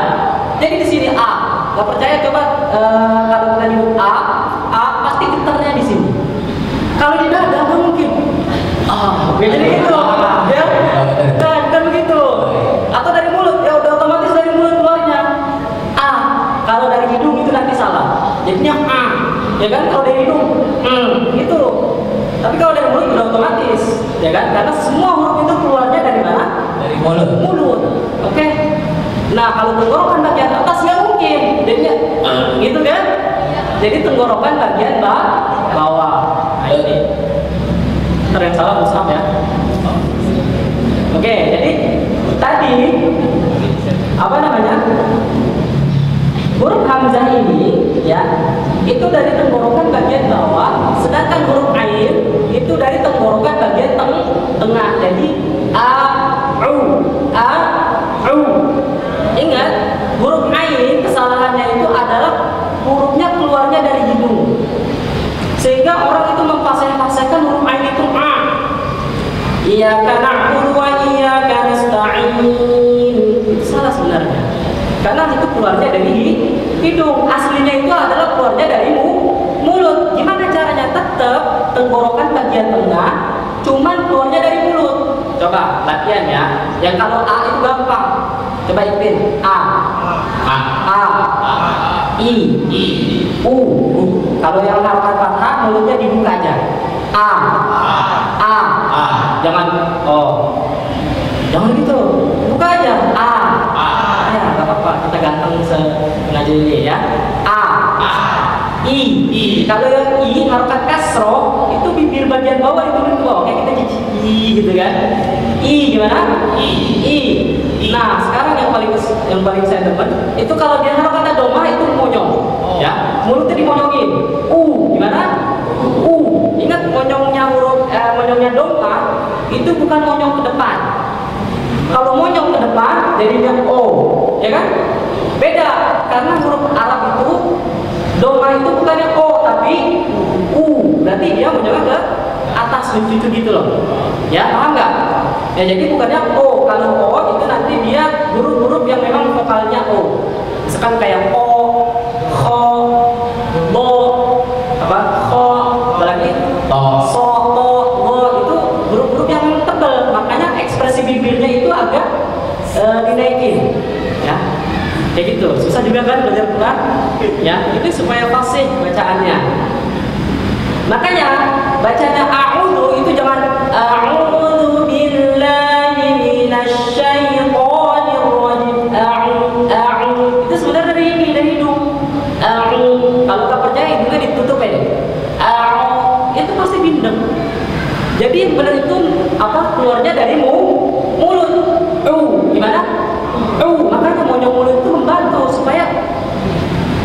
Jadi di sini A. Gak percaya coba kalau kita nyebut A pasti getarnya di sini. Kalau di dada nggak mungkin. Jadi gitu, ya. Kan begitu. Atau dari mulut, ya udah otomatis dari mulut keluarnya A. Kalau dari hidung itu nanti salah. Jadinya A, ya kan? Kalau dari hidung, gitu. Tapi kalau dari mulut udah otomatis, ya kan? Karena semua huruf itu keluarnya dari mana? Dari mulut. Mulut. Oke. Nah kalau tenggorokan bagian atas nggak mungkin, jadinya gitu kan? Jadi tenggorokan bagian bawah. Nah ini. Ntar yang salah mushaf ya. Oke, jadi tadi apa namanya? Huruf hamzah ini ya, itu dari tenggorokan bagian bawah, sedangkan huruf ain itu dari tenggorokan bagian tengah. Jadi a-u. Ingat, huruf ain kesalahannya itu adalah hurufnya keluarnya dari hidung. Sehingga orang itu memfasih-fasihkan huruf ain itu a. Iyyaka na'budu wa iyyaka nasta'in. Itu salah sebenarnya. Karena itu keluarnya dari hidung. Aslinya itu adalah keluarnya dari mulut. Gimana caranya? Tetap tenggorokan bagian tengah, cuman keluarnya dari mulut. Coba latihan ya. Yang kalau A itu gampang. Coba ikutin. A. I. U. Kalau yang harokat fathah mulutnya dibuka aja. A. Jangan jangan gitu. Buka aja. A. Ya, enggak apa-apa. Kita ganteng sengaja ini ya. A. I. Kalau yang I harokat kasroh itu bibir bagian bawah diturun ke bawah. Kayak kita cici gitu kan. I gimana? I. Nah, sekarang yang yang paling saya demen itu kalau dia harokat domah itu monyong, ya mulutnya dimonyongin. Gimana? Ingat monyongnya monyongnya domah itu bukan monyong ke depan. Kalau monyong ke depan jadinya O, ya kan? Beda karena huruf Arab itu domah itu bukannya O tapi U, berarti dia monyongnya ke atas mencucu gitu loh, ya paham nggak? Ya jadi bukannya O, kalau O itu nanti dia huruf-huruf yang memang vokalnya O, misalkan kayak O, Kho, Bo, Kho, apalagi So, To, Go itu huruf-huruf yang tebal, makanya ekspresi bibirnya itu agak dinaikin, ya. Kayak gitu, susah juga kan belajar Quran, ya itu supaya fasih bacaannya. Makanya bacanya a'udzu itu jangan a'udzu billahi minasyaitonir rajim. Itu sebenarnya dari hidung. Kalau nggak percaya hidungnya ditutup ya. Itu pasti bindeng. Jadi yang benar itu keluarnya dari mulut. Gimana? Makanya monyong mulut itu membantu supaya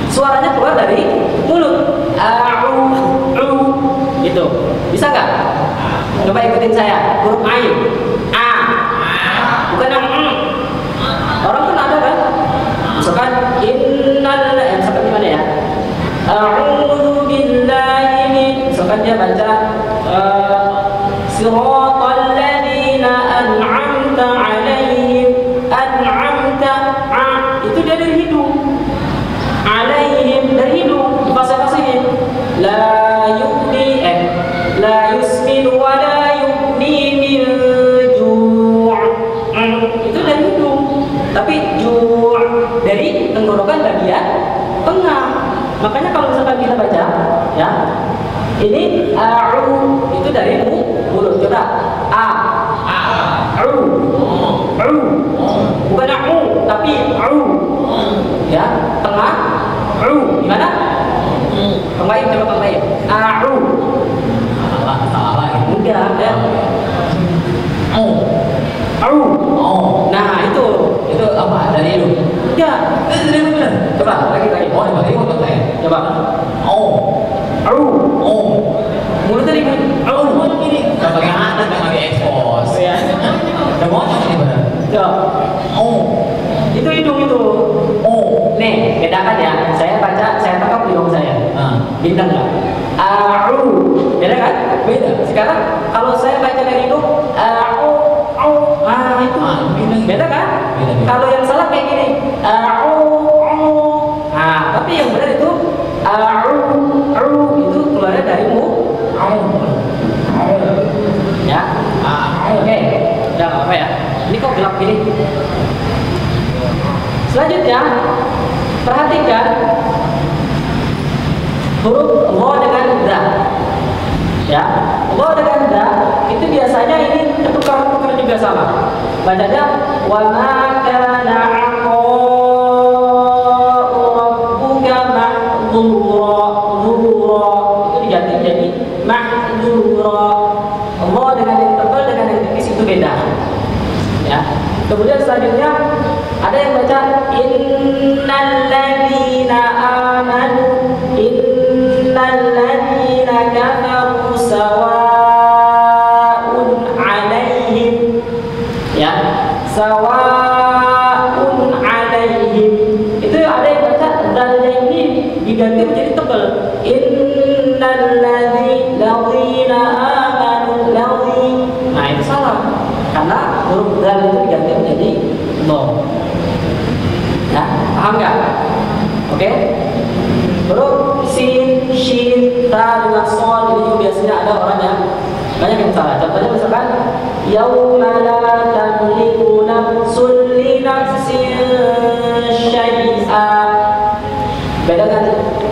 suaranya keluar dari mulut. Gitu. Bisa nggak? Coba ikutin saya. Huruf ain. A. Bukan yang orang kan ada kan? Misalkan misalkan gimana ya? A'udzu billahi min. Misalkan dia baca siratal ladzina an'amta 'alaihim. An'amta itu dia dari hidung. 'Alaihim dari hidung. Dipasang-pasangin. La yusmin wa la yughni min ju'. Itu dari hidung. Tapi ju' dari tenggorokan bagian tengah. Makanya kalau misalkan kita baca, ya, ini itu dari mulut. Coba bukan tapi ya, tengah gimana? Tambahin, coba tambahin. Salah. Enggak, ya. Nah, itu apa? Dari hidung. enggak. Dari benar. Coba lagi. Dari mulut saya. Coba. Mulutnya di Mulut ini. Nggak pakai anak, nggak pakai ekspos. ya. Udah monyong ini benar. Itu hidung itu. Nih, bedakan ya. Saya baca, saya tangkap hidung saya. Bintang nggak? Beda kan? Beda. Sekarang kalau saya baca dari hidung, itu beda kan? Beda. Kalau yang salah kayak gini, tapi yang benar itu itu keluarnya dari ya. Oke. Udah nggak apa ya? Ini kok gelap gini? Selanjutnya, perhatikan huruf Lo dengan Da. Ya, Lo dengan Da itu biasanya ini ketukar-tukar juga sama. Bacanya wa ma kana 'aqa'u rabbuka mahdzura. Itu diganti jadi mahdzura. Lo dengan yang tebal dengan yang tipis itu beda. Ya. Kemudian selanjutnya ada yang baca innal ladzina amanu innal ladzina kafaru sawa'un 'alaihim, ya, sawa'un alaihim. Itu ada yang baca dalnya ini diganti menjadi tebal. Innal ladzina amanu ladzi. Nah, itu salah. Karena huruf dal itu diganti menjadi lo. Ya, paham nggak? Oke. Huruf sin, shin, ta dengan sol ini juga biasanya ada orang yang banyak yang salah. Contohnya misalkan yauma la tamliku nafsun li nafsin syai'a. Beda kan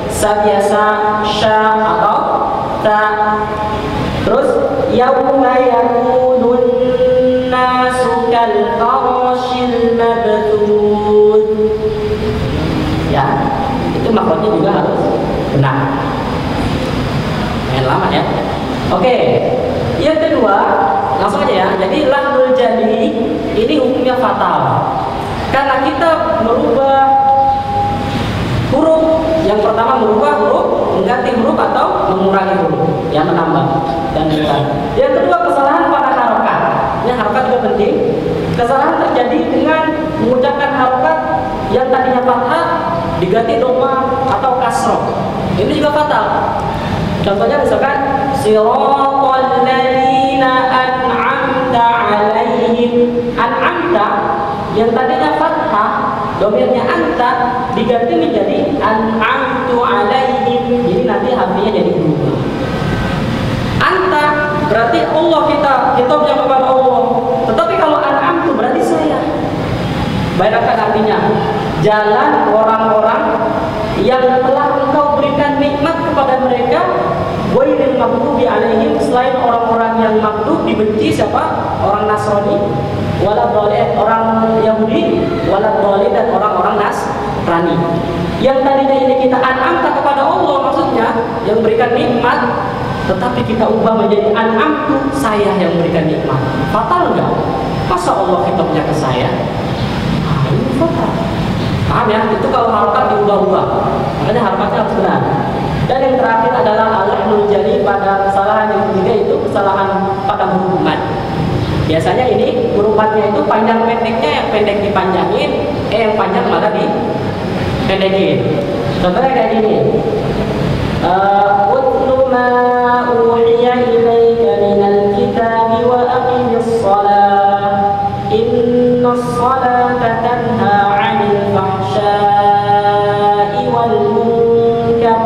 sa biasa, sya atau ta. Terus yauma yakunun nasu kal farashil mabthun. Ya, itu makhluknya juga harus benar. Yang lama ya. Oke. Yang kedua, langsung aja ya. Jadi lahnul jadi ini hukumnya fatal. Karena kesalahan kita merubah huruf. Yang pertama merubah huruf, mengganti huruf atau mengurangi huruf, yang menambah dan mengurangi. Yang kedua kesalahan pada harokat. Ini harokat juga penting. Kesalahan terjadi dengan mengucapkan harokat yang tadinya fathah diganti dhamma atau kasroh. Ini juga fatal. Contohnya misalkan siratal ladzina an'amta 'alaihim. An'amta yang tadinya fathah, domirnya anta diganti menjadi an'amtu 'alaihim. Jadi nanti artinya jadi berubah. Anta berarti Allah, kita hitungnya kepada Allah. Tetapi kalau an'amtu berarti saya. Bayangkan artinya, jalan orang-orang yang telah engkau berikan nikmat kepada mereka, ghairil maghdubi 'alaihim, selain orang-orang yang maghdub dibenci siapa? Orang Nasrani, waladhdallin orang Yahudi, waladhdallin dan orang-orang Nasrani. Yang tadinya ini kita an'amta kepada Allah, maksudnya yang berikan nikmat, tetapi kita ubah menjadi an'amtu, saya yang berikan nikmat. Fatal enggak? Masa Allah hitungnya ke saya? Ini fatal. Paham ya? Itu kalau harokat diubah-ubah. Makanya harokatnya harus benar. Dan yang terakhir adalah al-lahnul jali pada kesalahan yang ketiga, itu kesalahan pada huruf mad. Biasanya ini huruf madnya itu panjang pendeknya, yang pendek dipanjangin, yang panjang malah dipendekin. Contohnya kayak gini. Utlu ma uhiya ilaika minal kitabi wa aqimis shalah. Innas salata tanha 'anil fahsya'i wal munkar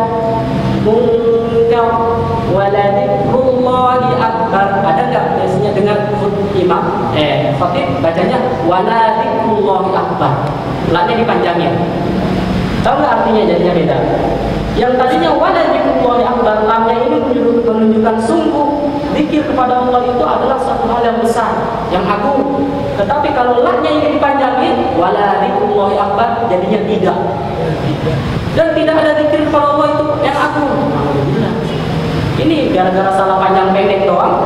wa ladikrullahi akbar. Ada enggak biasanya dengar imam khatib bacanya wa ladikrullahi akbar, laknya dipanjangin. Tahu nggak artinya jadinya beda? Yang tadinya wa ladikrullahi akbar, lamnya ini menunjukkan sungguh zikir kepada Allah itu adalah suatu hal yang besar, yang agung. Tetapi kalau laknya ini dipanjangin wa ladikrullahi akbar, jadinya tidak. Dan tidak ada zikir kepada Allah itu yang agung. Ini gara-gara salah panjang pendek doang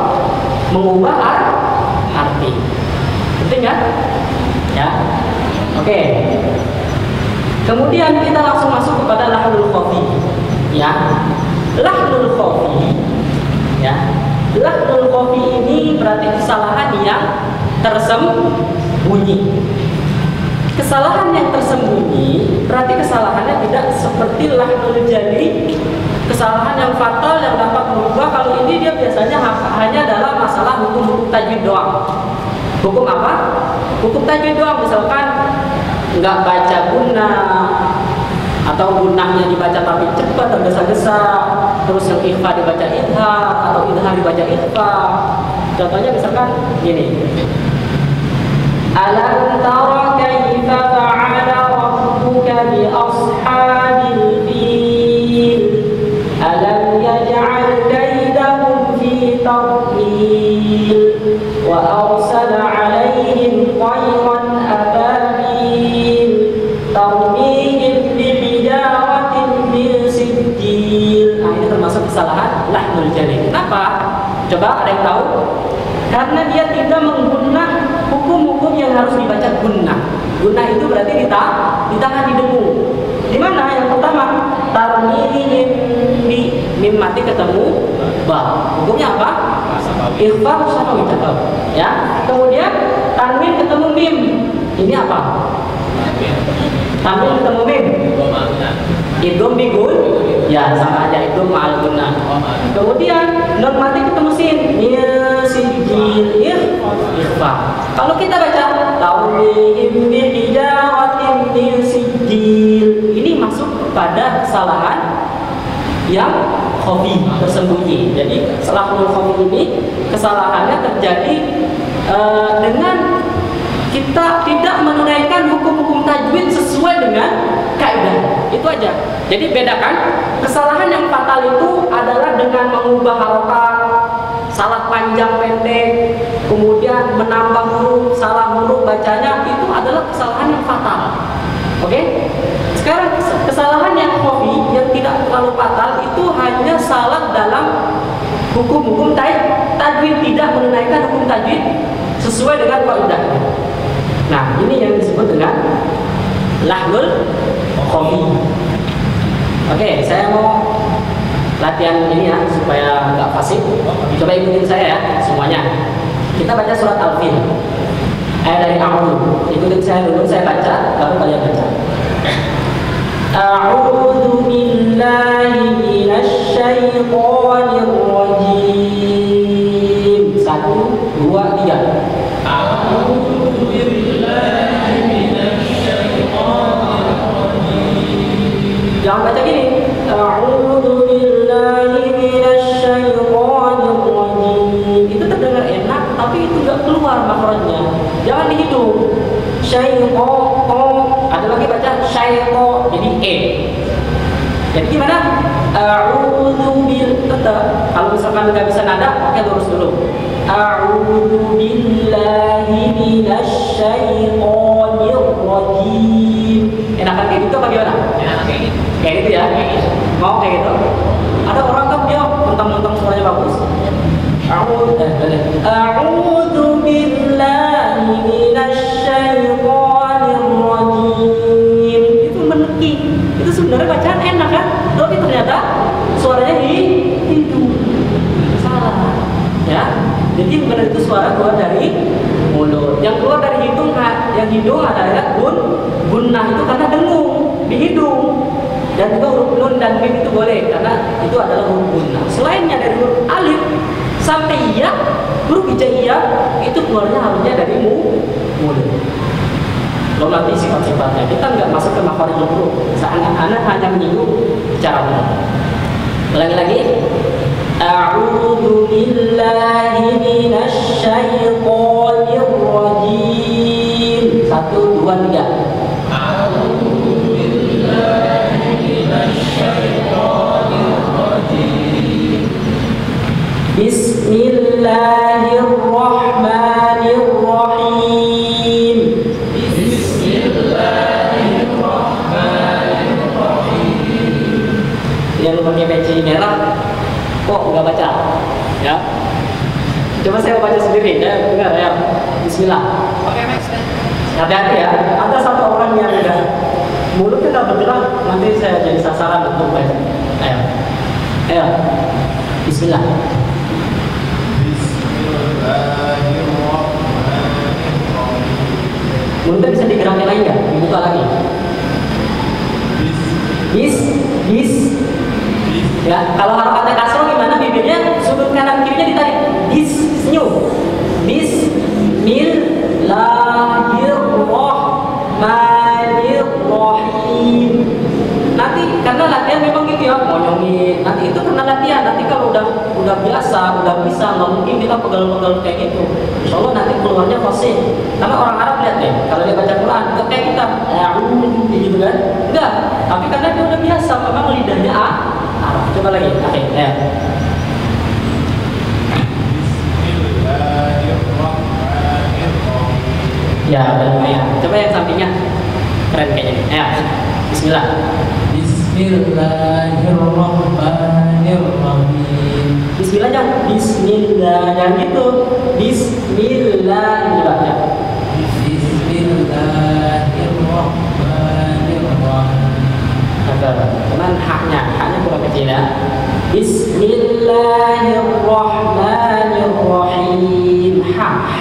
mengubah arti. Penting kan? Ya. Oke. Kemudian kita langsung masuk kepada lahnul khafi. Ya. Lahnul khafi. Ya. Lahnul khafi ini berarti kesalahan yang tersembunyi. Kesalahan yang tersembunyi berarti kesalahannya tidak seperti lahnul jali, kesalahan yang fatal yang dapat berubah. Kalau ini dia biasanya hanya dalam masalah hukum tajwid doang. Hukum apa? Hukum tajwid doang. Misalkan nggak baca gunnah, atau gunnahnya dibaca tapi cepat tergesa-gesa, terus yang ikhfa dibaca idhar, atau idhar dibaca ikhfa. Contohnya misalkan gini. Alam tara kaifa fa'ala rabbuka bi ashabil fil. Alam yaj'al kaidahum fi tadlil wa arsala 'alaihim tayran ababil tarmihim bi hijaratin min sijil. Nah, ini termasuk kesalahan lahnul jali. Kenapa? Coba ada yang tahu? Karena dia tidak menggunakan hukum-hukum yang harus dibaca gunnah. Gunnah itu berarti ditahan di dengung. Di mana? Yang pertama, tarmihim di mim mati ketemu ba. Hukumnya apa? Ikhfa syafawi cakap. Ya. Kemudian tanwin ketemu mim. Ini apa? Tanwin ketemu mim. Idgham bi gun. Ya, sama aja idgham ma'al gunnah. Kemudian nun mati ketemu sin. Sijil ikhfa. Kalau kita baca tarmihim bi hijaratin min sijil, ini masuk kepada kesalahan yang khafi, tersembunyi. Jadi lahnul khafi ini kesalahannya terjadi dengan kita tidak menunaikan hukum-hukum tajwid sesuai dengan kaidah. Itu aja. Jadi bedakan, kesalahan yang fatal itu adalah dengan mengubah harokat, salah panjang pendek, kemudian menambah huruf, salah huruf bacanya, itu adalah kesalahan yang fatal. Oke? Sekarang kesalahan yang khafi, yang tidak terlalu fatal, itu hanya salah dalam hukum-hukum tajwid, tidak menunaikan hukum tajwid sesuai dengan kaidahnya. Nah, ini yang disebut dengan lahlul khofi. Oke, saya mau latihan ini ya supaya nggak fasih. Coba ikutin saya ya semuanya. Kita baca surat Al-Fil. Ayat dari A'udzu. Ikutin saya dulu, saya baca, baru kalian baca. A'udzu billahi minasy syaithanir rajim. 1, 2, 3. A'udzu billahi minasy syaithanir rajim. Jangan baca gini. A'udzu billahi minasy syaithanir rajim. Itu terdengar enak, tapi itu nggak keluar makhrajnya. Jangan dihitung. Syaitan, ada lagi baca syaitan, jadi e. Jadi gimana? A'udzu bil, tetap. Kalau misalkan nggak bisa nada, pakai lurus dulu. A'udzu billahi minasy syaithanir rajim. Enakan kayak gitu apa gimana? Enak kayak gitu. Kayak gitu ya? Mau kayak gitu? Ada orang kan dia mentang-mentang suaranya bagus. A'udzu billahi minasy syaithanir rajim. Itu meneki. Itu sebenarnya bacaan enak kan? Tapi ternyata suaranya hidung. Salah. Ya. Jadi yang benar itu suara keluar dari mulut. Yang keluar dari hidung, yang hidung adalah gunnah itu karena dengung di hidung. Dan juga huruf nun dan mim itu boleh karena itu adalah huruf gunnah. Selainnya dari huruf alif sampai ya, huruf hijaiyah itu keluarnya harusnya dari mulut. Kalau nanti sifat-sifatnya kita nggak masuk ke makharijul huruf. Anak hanya menyinggung cara umum. Ulangi lagi. A'udzu billahi minasy syaithanir rajim. 1, 2, 3. Bismillahirrahmanirrahim. Bismillahirrahmanirrahim. Yang pakai peci merah kok nggak baca? Ya. Coba saya baca sendiri ya, dengar ya. Bismillah. Oke, Max. Hati-hati ya. Ada satu orang yang udah mulutnya nggak bergerak, nanti saya jadi sasaran untuk baca. Ayo. Ayo. Bismillah. Mulutnya bisa digerakin lagi nggak? Dibuka lagi. Bis. Ya, kalau harokatnya kasroh gimana? Bibirnya sudut kanan kirinya ditarik. Senyum. Bismillahirrahmanirrahim. Nanti karena latihan memang gitu ya, monyongin. Nanti itu karena latihan. Nanti kalau udah biasa, udah bisa, nggak mungkin kita pegal-pegal kayak gitu. Insya Allah nanti keluarnya fasih. Karena orang Arab lihat deh, kalau dia baca Quran, nggak kayak kita, gitu kan? Enggak. Tapi karena dia udah biasa, memang lidahnya Arab. Coba lagi, akhir. Ya, lumayan. Coba yang sampingnya keren kayaknya. Ayo, Bismillah. Bismillahirrahmanirrahim. Bismillah jangan Bismillah, jangan gitu. Bismillah coba ya. Bismillahirrahmanirrahim. Cuman haknya kurang kecil ya. Bismillahirrahmanirrahim.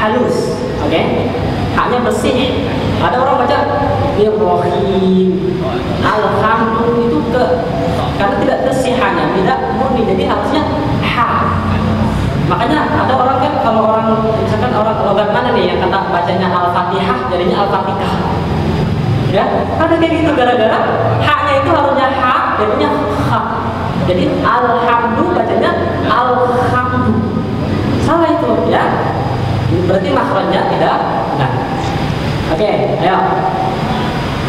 Halus, oke? Haknya bersih. Ada orang baca Bismillahirrahim. Alhamdulillah itu karena tidak bersih hanya tidak murni, jadi harusnya Makanya ada orang kan, kalau orang misalkan orang logat mana nih yang kata bacanya Al-Fatihah jadinya Al-Fatihah. Ya, ada kayak gitu gara-gara haknya itu harusnya hak jadinya hak. Jadi alhamdulillah bacanya alhamdu. Salah itu ya. Berarti makhrajnya tidak benar. Oke, ayo.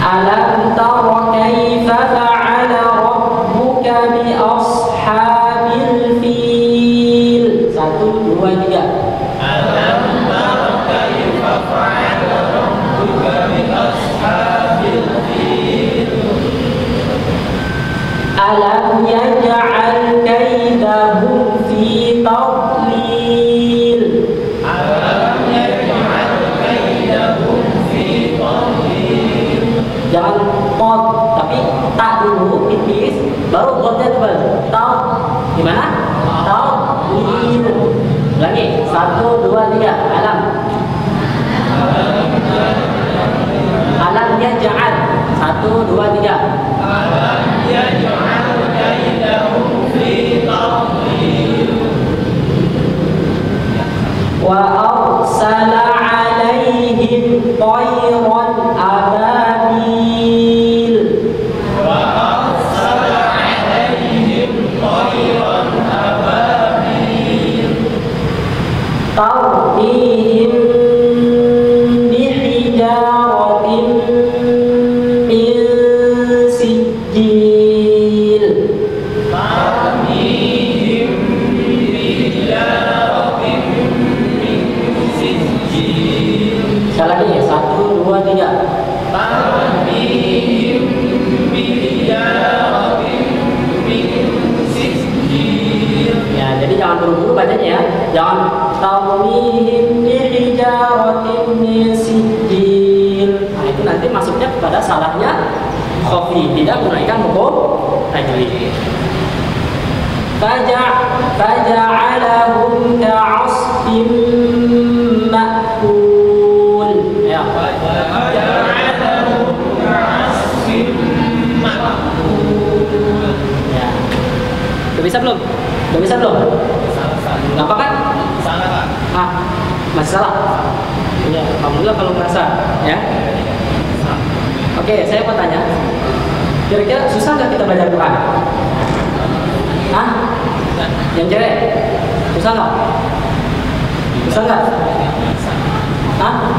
Alam tara kaifa fa'ala rabbuka bi ashabil fil. 1, 2, 3. Alam tara kaifa fa'ala rabbuka bi ashabil fil. Alam yaj'al kaidahum fi tadlil. Alam yaj'al kaidahum fi Jangan pot, tapi tak dulu tipis, baru potnya tebal. Tau, gimana? Tau, lagi 1, 2, 3. Alam. Alamnya ja'al. 1, 2, 3. Alamnya ja'al kaidahum fi tadlil. Wa arsala 'alaihim tayran ababil. Wa arsala 'alaihim tayran ababil. Tarmihim bihijaratin min sijil. Tarmihim bijaratin min sijil. Sekali lagi, 1, 2, 3. Tarmihim bijaratin min sijil. Ya, jadi jangan buru-buru bacanya ya. Jangan tarmihim bihijaratin min sijil. Nah, itu nanti masuknya kepada salahnya khafi, tidak menaikkan hukum tajwid. Faja'alahum ka'asfin ma'kul. Ya. Faja'alahum ka'asfin ma'kul. Ya. Udah bisa belum? Udah bisa belum? Nggak apa kan? Salah, Pak. Ah, masih salah. Ya, alhamdulillah kalau merasa, ya. Oke, saya mau tanya. Kira-kira susah nggak kita baca Quran? Hah? Yang cewek? Susah nggak? Susah nggak? Hah?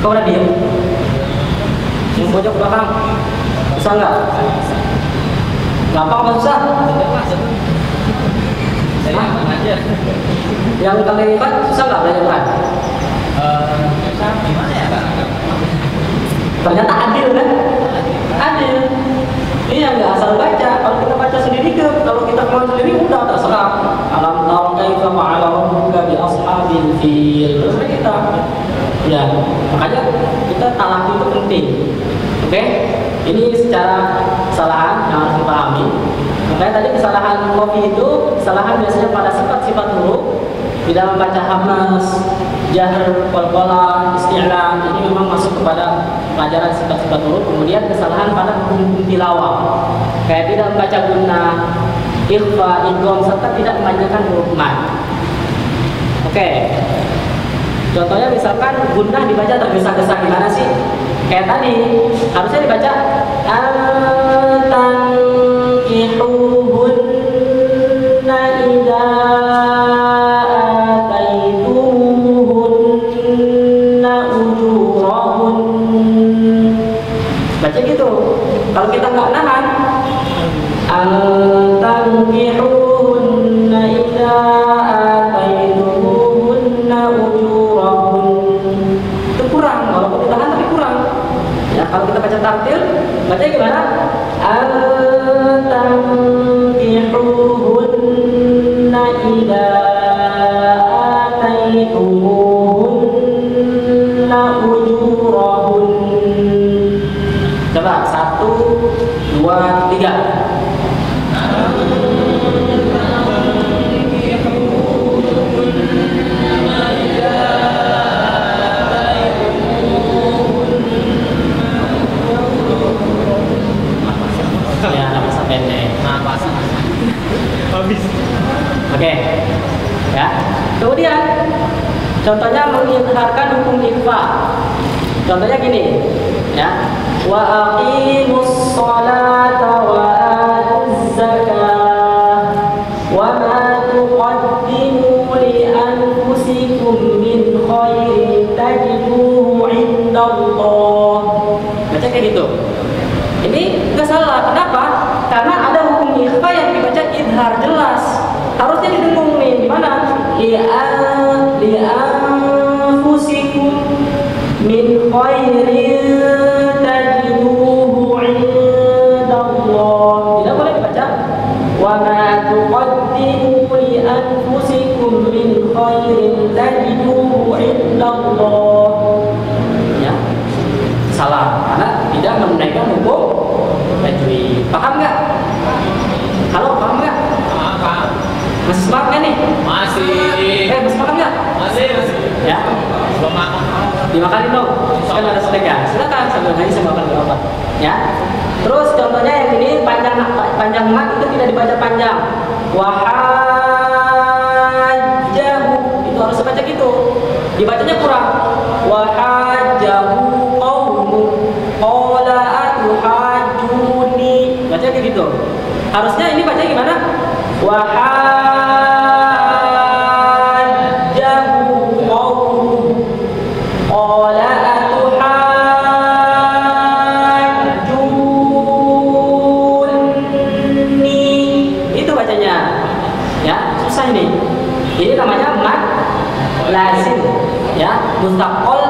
Kau udah diem? Yang pojok belakang? Susah nggak? Gampang apa susah? Hah? Yang kalian lihat susah nggak belajar Quran? Gimana ya, Pak? Ternyata adil kan? Adil. Iya, nggak asal baca. Kalau kita baca sendiri kalau kita keluar sendiri udah terserah. Alam tara kaifa fa'ala rabbuka bi ashabil fil. Terus kita. Ya, makanya kita talaki itu penting. Oke? Ini secara kesalahan yang harus dipahami. Makanya tadi kesalahan kopi itu kesalahan biasanya pada sifat-sifat huruf. Tidak membaca hamas, jahr, qalqalah, isti'la. Ini memang masuk kepada pelajaran sifat-sifat huruf. Kemudian kesalahan pada hukum tilawah. Kayak tidak membaca gunnah, ikhfa, idgham serta tidak memanjangkan huruf mad. Oke. Contohnya misalkan gunnah dibaca tergesa-gesa, gimana sih? Kayak tadi harusnya dibaca antankihuhunna idza baca gitu. Kalau kita nggak nahan, antankihuhunna idza ataitumuhunna ujurahun. Itu kurang, walaupun ditahan tapi kurang. Ya, kalau kita baca tartil, bacanya gimana? Antankihuhunna idza ataitumuhunna ujurahun. Coba 1, 2, 3. Ya, nafas pendek. Nafas. Habis. Oke. Ya. Kemudian contohnya mengizharkan hukum ikhfa. Contohnya gini, ya. Wa aqimus sholata wa atuz zakah wa ma tuqaddimu li anfusikum min khairin tajiduhu indallah. Baca kayak gitu. Ini nggak salah. Kenapa? Karena ada hukum ikhfa yang dibaca idhar jelas. Harusnya didengung nih. Gimana? Li'anfusikum min khairin tajiduhu indallah. Tidak boleh dibaca wa ma tuqaddimu li anfusikum min khairin tajiduhu indallah. Ya. salah karena tidak menunaikan hukum tajwid. Paham nggak? Halo, paham nggak? Apa? Masih semangat nggak nih? Masih. Masih semangat nggak? Masih. Ya. Belum makan. Dimakalin dong. Kan ada snack ya. Silakan sambil ngaji saya makan berapa. Ya. Terus contohnya yang ini panjang mat itu tidak dibaca panjang. Wahajjahu itu harus dibaca gitu. Dibacanya kurang. Wahajjahu qaumu qala atuhajjuni. Baca kayak gitu. Harusnya ini baca gimana? Wahajjahu qaumu qala atuhajjuni. Itu bacanya. Ya, susah ini. Ini namanya mad lazim, ya, mustaqol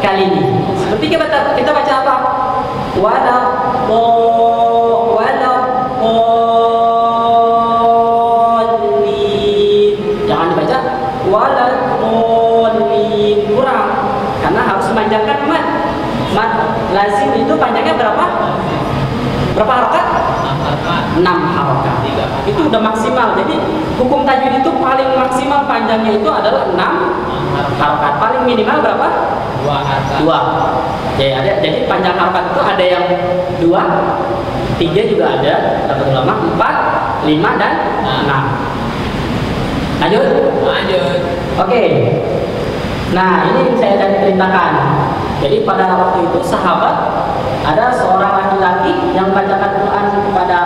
kali ini. Seperti kita baca apa? Wala qolin. Jangan dibaca wala qolin, kurang. Karena harus memanjangkan mad. Mad lazim itu panjangnya berapa? Berapa harokat? 6 harokat. Itu udah maksimal. Jadi hukum tajwid itu paling maksimal panjangnya itu adalah 6 harokat. Paling minimal berapa? 2. Jadi panjang harokat itu ada yang 2, 3 juga ada, kata ulama 4, 5 dan 6. Lanjut? Oke. Nah, ini saya akan ceritakan. Jadi pada waktu itu sahabat ada seorang laki-laki yang membacakan Quran kepada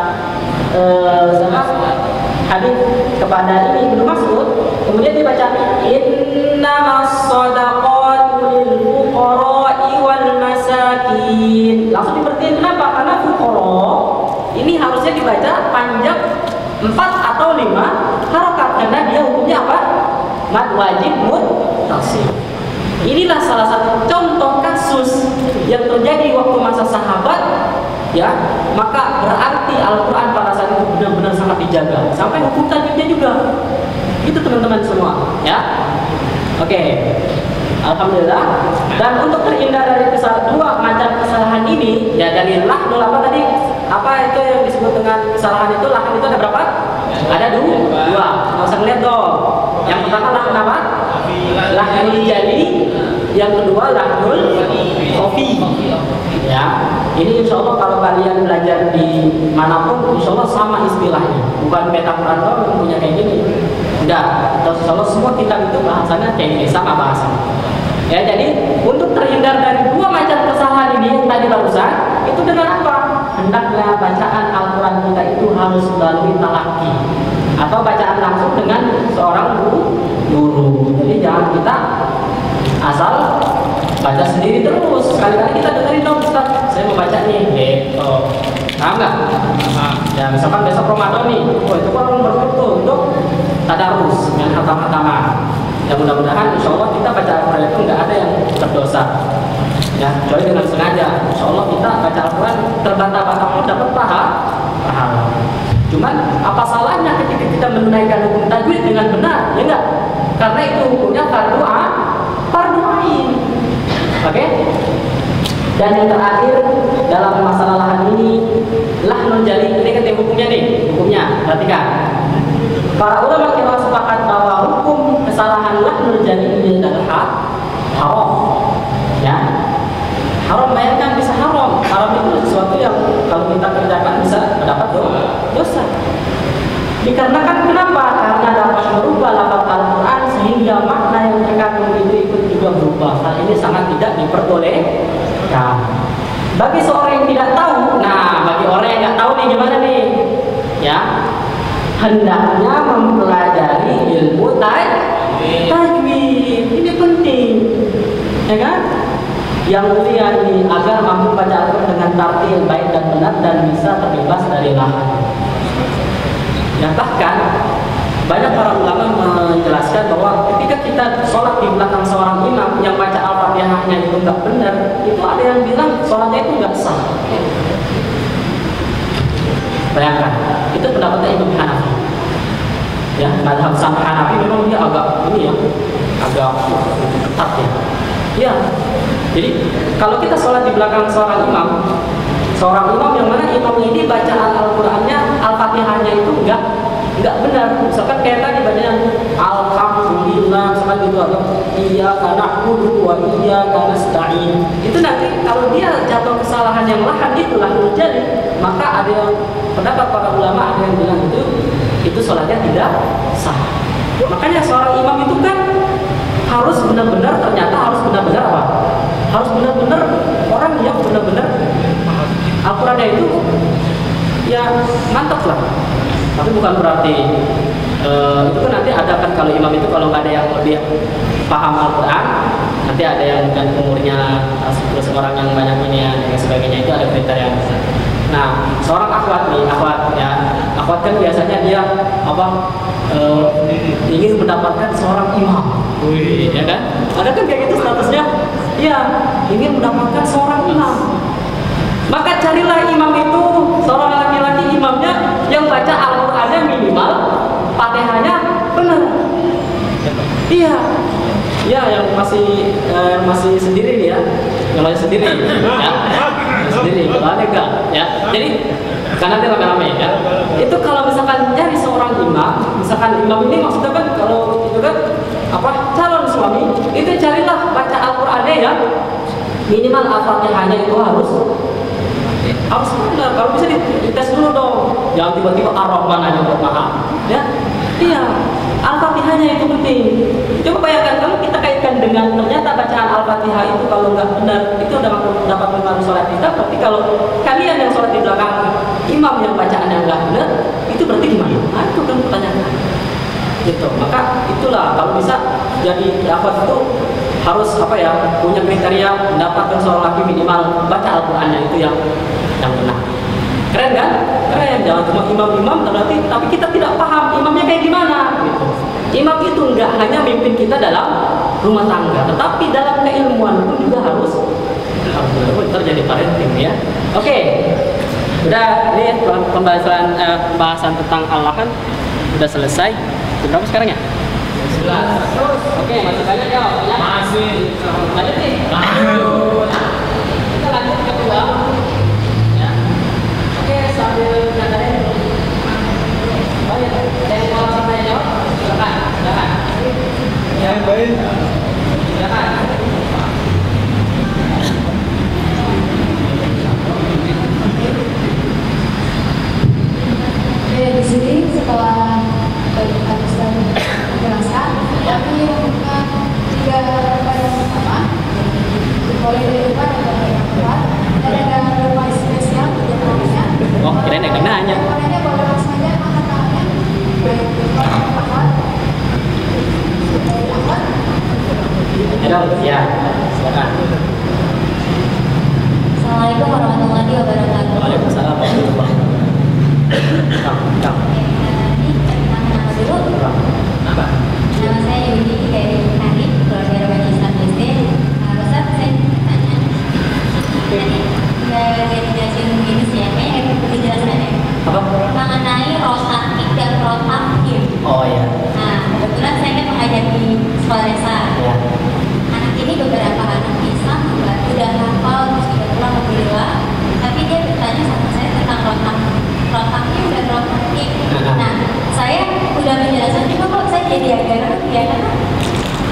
hadis kepada ini Ibnu Mas'ud, kemudian dibaca innamas shadaqatu lil fuqara'i wal masakin. Langsung diperhatiin kenapa? Karena fuqara ini harusnya dibaca panjang 4 atau 5 harokat karena dia hukumnya apa? Mad wajib muttasil. Inilah salah satu contoh kasus yang terjadi waktu masa sahabat, ya. Maka berarti Al-Quran pada saat itu benar-benar sangat dijaga sampai hukum tajwidnya juga. Itu teman-teman semua, ya. Oke. Alhamdulillah. Dan untuk terhindar dari dua macam kesalahan ini, ya, dari lahnul apa tadi? Apa itu yang disebut dengan kesalahan itu? Lahn itu ada berapa? Ada 2. Nggak usah ngeliat dong. Yang pertama lahn apa? Lahnul jali. Yang kedua lahnul khafi. Ya, ini insya Allah kalau kalian belajar di manapun, insya Allah sama istilahnya. Bukan peta Quran doang yang punya kayak gini. Enggak, insya Allah semua kitab itu bahasanya kayak gini, sama bahasanya. Ya, jadi untuk terhindar dari 2 macam kesalahan ini yang tadi barusan, itu dengan apa? Hendaklah bacaan Al-Quran kita itu harus melalui talaki atau bacaan langsung dengan seorang guru. Jadi jangan kita asal baca sendiri terus. Sekali-kali kita dengerin dong, Ustaz, saya mau baca nih, gitu. Paham nggak? Ya, misalkan besok Ramadan nih, itu kan orang berkutu untuk tadarus dengan khatam-khataman. Ya, mudah-mudahan insya Allah kita baca Al-Quran itu nggak ada yang berdosa. Ya, kecuali dengan sengaja. Insya Allah kita baca Al-Quran terbantah-bantah pun dapat pahala. Cuman apa salahnya ketika kita menunaikan hukum tajwid dengan benar, ya enggak? Karena itu hukumnya fardu ain. Oke? Dan yang terakhir dalam masalah lahan ini, lahnul jali. Ini kan hukumnya nih, hukumnya. Perhatikan. Para ulama kita sepakat bahwa hukum kesalahan lahnul jali ini adalah haram. Ya. Haram, bayangkan bisa haram. Haram itu sesuatu yang kalau kita kerjakan bisa mendapat dosa. Dikarenakan kenapa? Karena dapat merubah lafaz Al-Quran sehingga makna yang terkandung itu ikut juga berubah. Hal ini sangat tidak diperbolehkan. Bagi seorang yang tidak tahu, nah bagi orang yang nggak tahu nih gimana nih? Ya, hendaknya mempelajari ilmu tajwid. Ini penting, ya kan? Yang mulia ini agar mampu baca Al-Quran dengan tartil baik dan benar dan bisa terbebas dari lahan. Ya, bahkan banyak para ulama menjelaskan bahwa ketika kita sholat di belakang seorang imam yang baca Al-Fatihahnya itu nggak benar, itu ada yang bilang sholatnya itu nggak sah. Bayangkan, itu pendapatnya Imam Hanafi. Ya, mazhab sang Hanafi memang dia agak ini ya, agak ketat ya. Ya, Jadi kalau kita sholat di belakang seorang imam yang mana imam ini bacaan Al-Qur'annya, Al-Fatihahnya itu enggak benar. Misalkan kayak tadi bacanya alhamdulillah misalkan gitu, atau iyyaka na'budu wa iyyaka nasta'in. Itu nanti kalau dia jatuh kesalahan yang lahan itulah terjadi, maka ada yang pendapat para ulama ada yang bilang itu sholatnya tidak sah. Makanya seorang imam itu kan harus benar-benar apa? Harus benar-benar orang yang benar-benar Al-Qur'annya itu ya mantap lah. Tapi bukan berarti itu kan nanti ada kan kalau imam itu kalau nggak ada yang lebih paham Al-Quran, nanti ada yang kan umurnya terus orang yang banyak ini ya, dan sebagainya, itu ada kriteria. Nah, seorang akhwat kan biasanya dia ingin mendapatkan seorang imam, ya kan? Ada kan kayak gitu statusnya, iya ingin mendapatkan seorang imam. Maka carilah imam itu seorang laki-laki imamnya yang baca Al-Qur'annya minimal Fatihahnya benar. Iya. Ya, yang masih sendiri nih ya. Yang masih sendiri ya. Sendiri, kalau ada enggak ya. Jadi karena dia rame-rame ya. Itu kalau misalkan nyari seorang imam, misalkan imam ini maksudnya kan kalau itu kan calon suami, itu carilah baca Al-Qur'annya ya. Minimal Al-Fatihahnya itu harus benar. Kalau bisa dites dulu dong, jangan tiba-tiba Ar-Rahman aja buat paham ya. Iya, Al-Fatihahnya itu penting. Coba bayangkan kalau kita kaitkan dengan ternyata bacaan Al-Fatihah itu kalau nggak benar itu dapat mengaruhi sholat kita. Berarti kalau kalian yang sholat di belakang imam yang bacaannya nggak benar, itu berarti gimana? Nah, itu kan pertanyaan gitu. Maka itulah kalau bisa jadi akhwat itu harus punya kriteria mendapatkan seorang laki minimal baca Al-Qur'annya itu yang benar. Keren kan? Keren. Jangan cuma imam-imam tapi kita tidak paham imamnya kayak gimana gitu. Imam itu enggak hanya mimpin kita dalam rumah tangga, tetapi dalam keilmuan pun juga harus terjadi parenting ya. Oke. Udah, ini pembahasan tentang Allah kan udah selesai. Berapa sekarang ya? 11. Oke, masih banyak ya? Masih. Lanjut nih. Kita lanjut kedua. Ya. Oke, sambil nyadarin. Oh ya, ada yang mau sampai jawab? Silakan. Ya, baik. Silakan. Oke, di sini setelah habis penjelasan, kami membuka 3 pertanyaan pertama. Boleh dari depan atau dari depan. Dan ada beberapa spesial untuk orangnya. Oh, kirain ada yang nanya. Orangnya boleh langsung saja angkat tangannya. Baik, Ahmad. Dari Ahmad. Ya, silakan. Assalamualaikum warahmatullahi wabarakatuh. Waalaikumsalam warahmatullahi wabarakatuh. Nama dulu. Nama saya Yudi dari Arif, keluarga Remaja Islam SD. Ustaz, saya tanya. Tadi nggak dijelasin begini sih ya, kayaknya perlu dijelaskan ya. Apa? Mengenai rotatif dan rotatif. Oh ya. Nah, kebetulan saya kan mengajar di sekolah desa. Ya. Anak ini beberapa anak bisa udah hafal terus juga pulang alhamdulillah. Tapi dia bertanya sama saya tentang rotatif dan rotatif. Nah, saya udah menjelaskan juga kok saya jadi agak ngerti ya, karena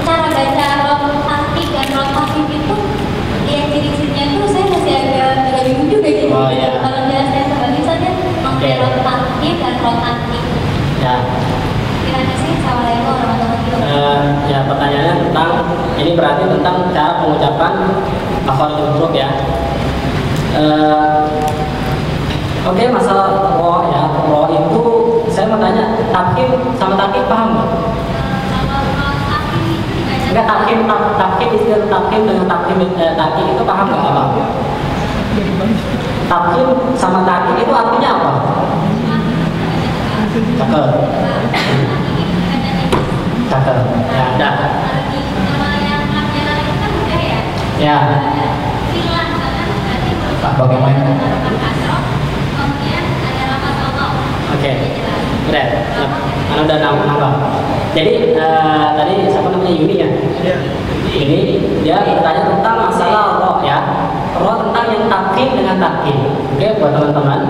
cara baca rotatif dan rotatif itu ya ciri-cirinya tuh saya masih agak bingung juga gitu. Oh, iya. Kalau jelasnya sebagai saja mengenai rotatif dan rotatif. Ya. Terima kasih. Assalamualaikum warahmatullahi wabarakatuh. Ya, pertanyaannya tentang ini berarti tentang cara pengucapan makhrajul huruf ya. Oke, masalah roh ya. Roh itu saya mau tanya, takhim sama takhim paham nggak? Enggak, takhim istilah takhim dengan takhim itu paham nggak apa? Takhim sama takhim itu artinya apa? Cakep. Ya, dah. Ya. Pak, bagaimana? Oke. Udah, udah nambah. Jadi tadi siapa namanya Yuni ya? Ini dia bertanya tentang masalah roh ya, roh tentang yang takin dengan takin. Oke, buat teman-teman,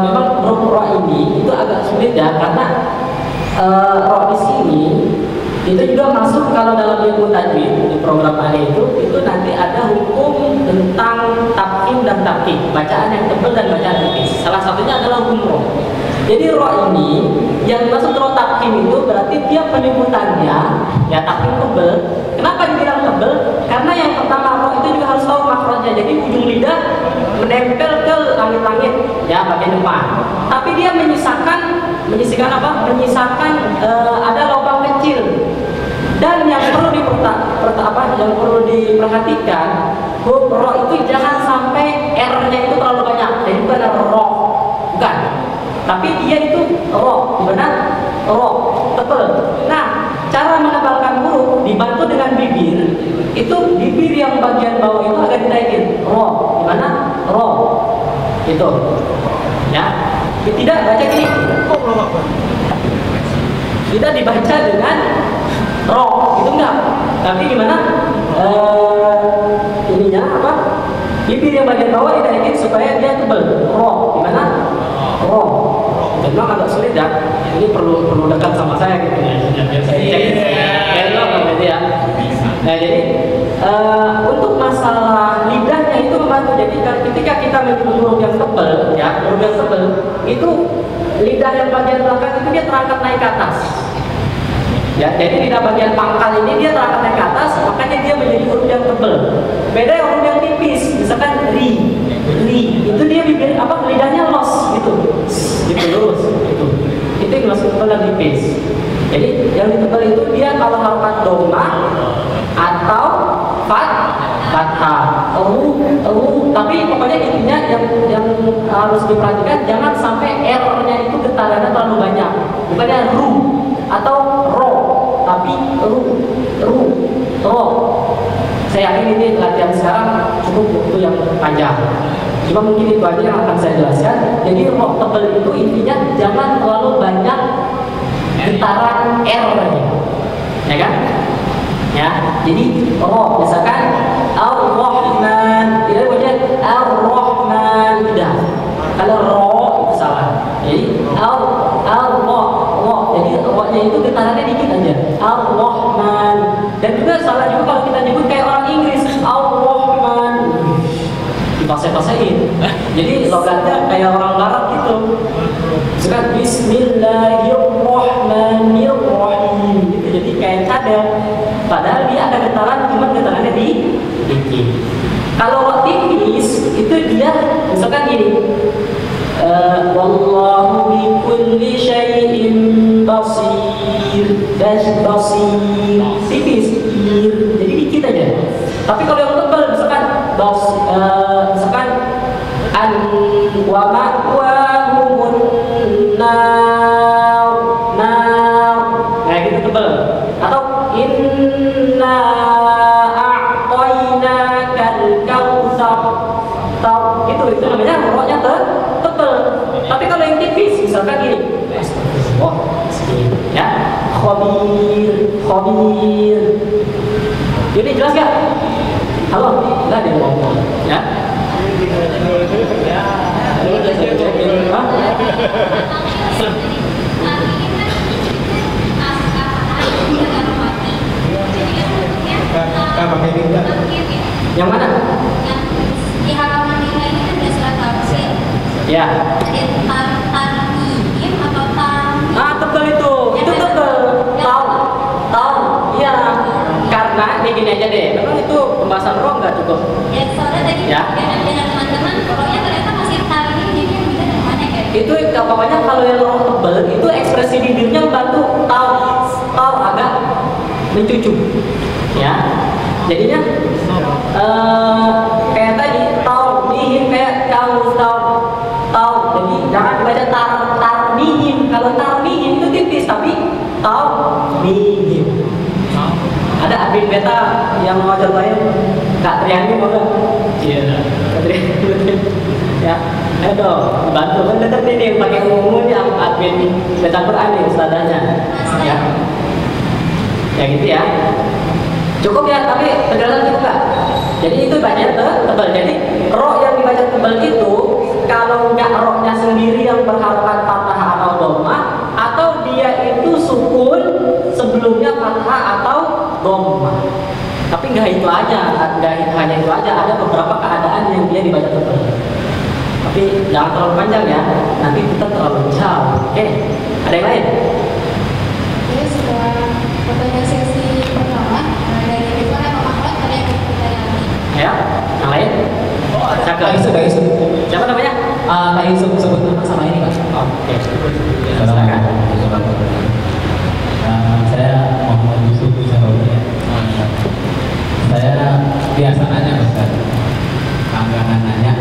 memang roh ini itu agak sulit ya, karena roh di sini itu juga masuk kalau dalam ilmu tajwid di program ada itu nanti ada hukum tentang takin dan takin, bacaan yang tebal dan bacaan tipis. Salah satunya adalah hukum roh. Jadi roh ini yang dimaksud roh takin itu berarti dia penyebutannya ya takin tebal. Kenapa dibilang tebal? Karena yang pertama roh itu juga harus tahu makrotnya. Jadi ujung lidah menempel ke langit-langit ya bagian depan. Tapi dia menyisakan apa? Menyisakan ada lubang kecil. Dan yang perlu diperhatikan, roh itu jangan sampai R-nya itu terlalu banyak. Jadi bukan roh, bukan. Tapi dia itu roh, benar? Roh, tebal. Nah, cara menebalkan huruf dibantu dengan bibir. Itu bibir yang bagian bawah itu agak ditaikin. Roh, gimana? Roh, itu. Ya, tidak baca gini. Tidak dibaca dengan roh, itu enggak. Tapi gimana? Ininya apa? Bibir yang bagian bawah ditaikin supaya dia tebal. Roh, gimana? Roh. Memang agak sulit ya. Ini perlu dekat sama saya gitu ya. Ya. Nah, jadi untuk masalah lidahnya itu membantu. Jadi ketika kita menyebut huruf yang tebal, ya huruf yang tebal itu lidah yang bagian belakang itu dia terangkat naik ke atas. Ya, jadi lidah bagian pangkal ini dia terangkat naik ke atas, makanya dia menjadi huruf yang tebal. Beda huruf yang tipis, misalkan ri, itu dia bibir apa lidahnya los gitu lurus gitu. Itu yang masuk tebal dan tipis. Jadi yang ditebal itu dia kalau harokat doma atau fathah. Tapi pokoknya intinya yang harus diperhatikan jangan sampai R-nya itu getarannya terlalu banyak. Bukannya ru atau ro, tapi ro. Saya yakin ini latihan sekarang cukup waktu yang panjang. Cuma mungkin itu aja yang akan saya jelaskan. Jadi roh tebal itu intinya jangan terlalu banyak getaran R-nya, ya kan? Ya, jadi roh misalkan Ar-Rahman, tidak baca Ar-Rahman, tidak. Kalau roh itu salah. Jadi roh. Jadi rohnya itu getarannya dikit aja. Ar-Rahman. Dan juga salah juga kalau kita nyebut kayak orang Inggris Ar-Rahman. Dipaksa-paksain. Jadi logatnya kayak orang Barat gitu. Misalkan Bismillahirrahmanirrahim gitu. Jadi kayak cadel. Padahal dia ada getaran, cuma getarannya dikit. Kalau roh tipis itu dia misalkan gini, wallahu bi kulli syai'in basir, tipis, jadi dikit aja. Tapi kalau yang tebal misalkan misalkan an wa ma'wahumun nar, nah gitu tebal. Atau inna a'tainakal kautsar, itu namanya rohnya tebal. Tapi kalau yang tipis misalkan gini, ya khabir. Jadi jelas gak? Halo, enggak ada yang ngomong, ya? Yang mana? Di halaman 5 ini kan ada surat tafsir. Ya. Tarmim atau tarmim? Tebal itu tebal. Tahu. Iya. Karena ini gini aja deh. Memang itu pembahasan roh nggak cukup. Ya, soalnya tadi dengan teman-teman rohnya ternyata masih tarmim, jadi yang beda dengan mana kayak? Itu pokoknya kalau yang roh tebal itu ekspresi bibirnya membantu tahu agak mencucuk. Ya. Jadinya kayak tadi tarmihim kayak tahu. Jadi jangan baca tarmihim. Kalau tarmihim itu tipis tapi tarmihim. Ada admin beta yang mau contohin Kak Triani mau nggak? Iya. Kak Triani. Ya. Ayo Ayo, bantu kan dekat ini yang pakai umum yang admin baca Quran nih ustazahnya. Ya. Ya gitu ya. Cukup ya, tapi penjelasan cukup nggak? Jadi itu banyak tebal. Jadi roh yang dibaca tebal itu kalau nggak rohnya sendiri yang berharapan fathah atau dhammah, atau dia itu sukun sebelumnya fathah atau dhammah. Tapi nggak itu aja, nggak hanya itu aja. Ada beberapa keadaan yang dia dibaca tebal. Tapi jangan terlalu panjang ya, nanti kita terlalu jauh. Oke, ada yang lain? Jadi setelah pertanyaan sesi pertama dari Rifan yang Ahmad ada yang kita lagi. Ya, yang lain? Oh, ada Cakep. Kak Yusuf. Siapa namanya? Kak Yusuf sebut nama sama ini Kak. Oke, Ya, silakan. Saya Muhammad Yusuf Wisaroni. Saya biasa nanya Ustaz, langganan nanya.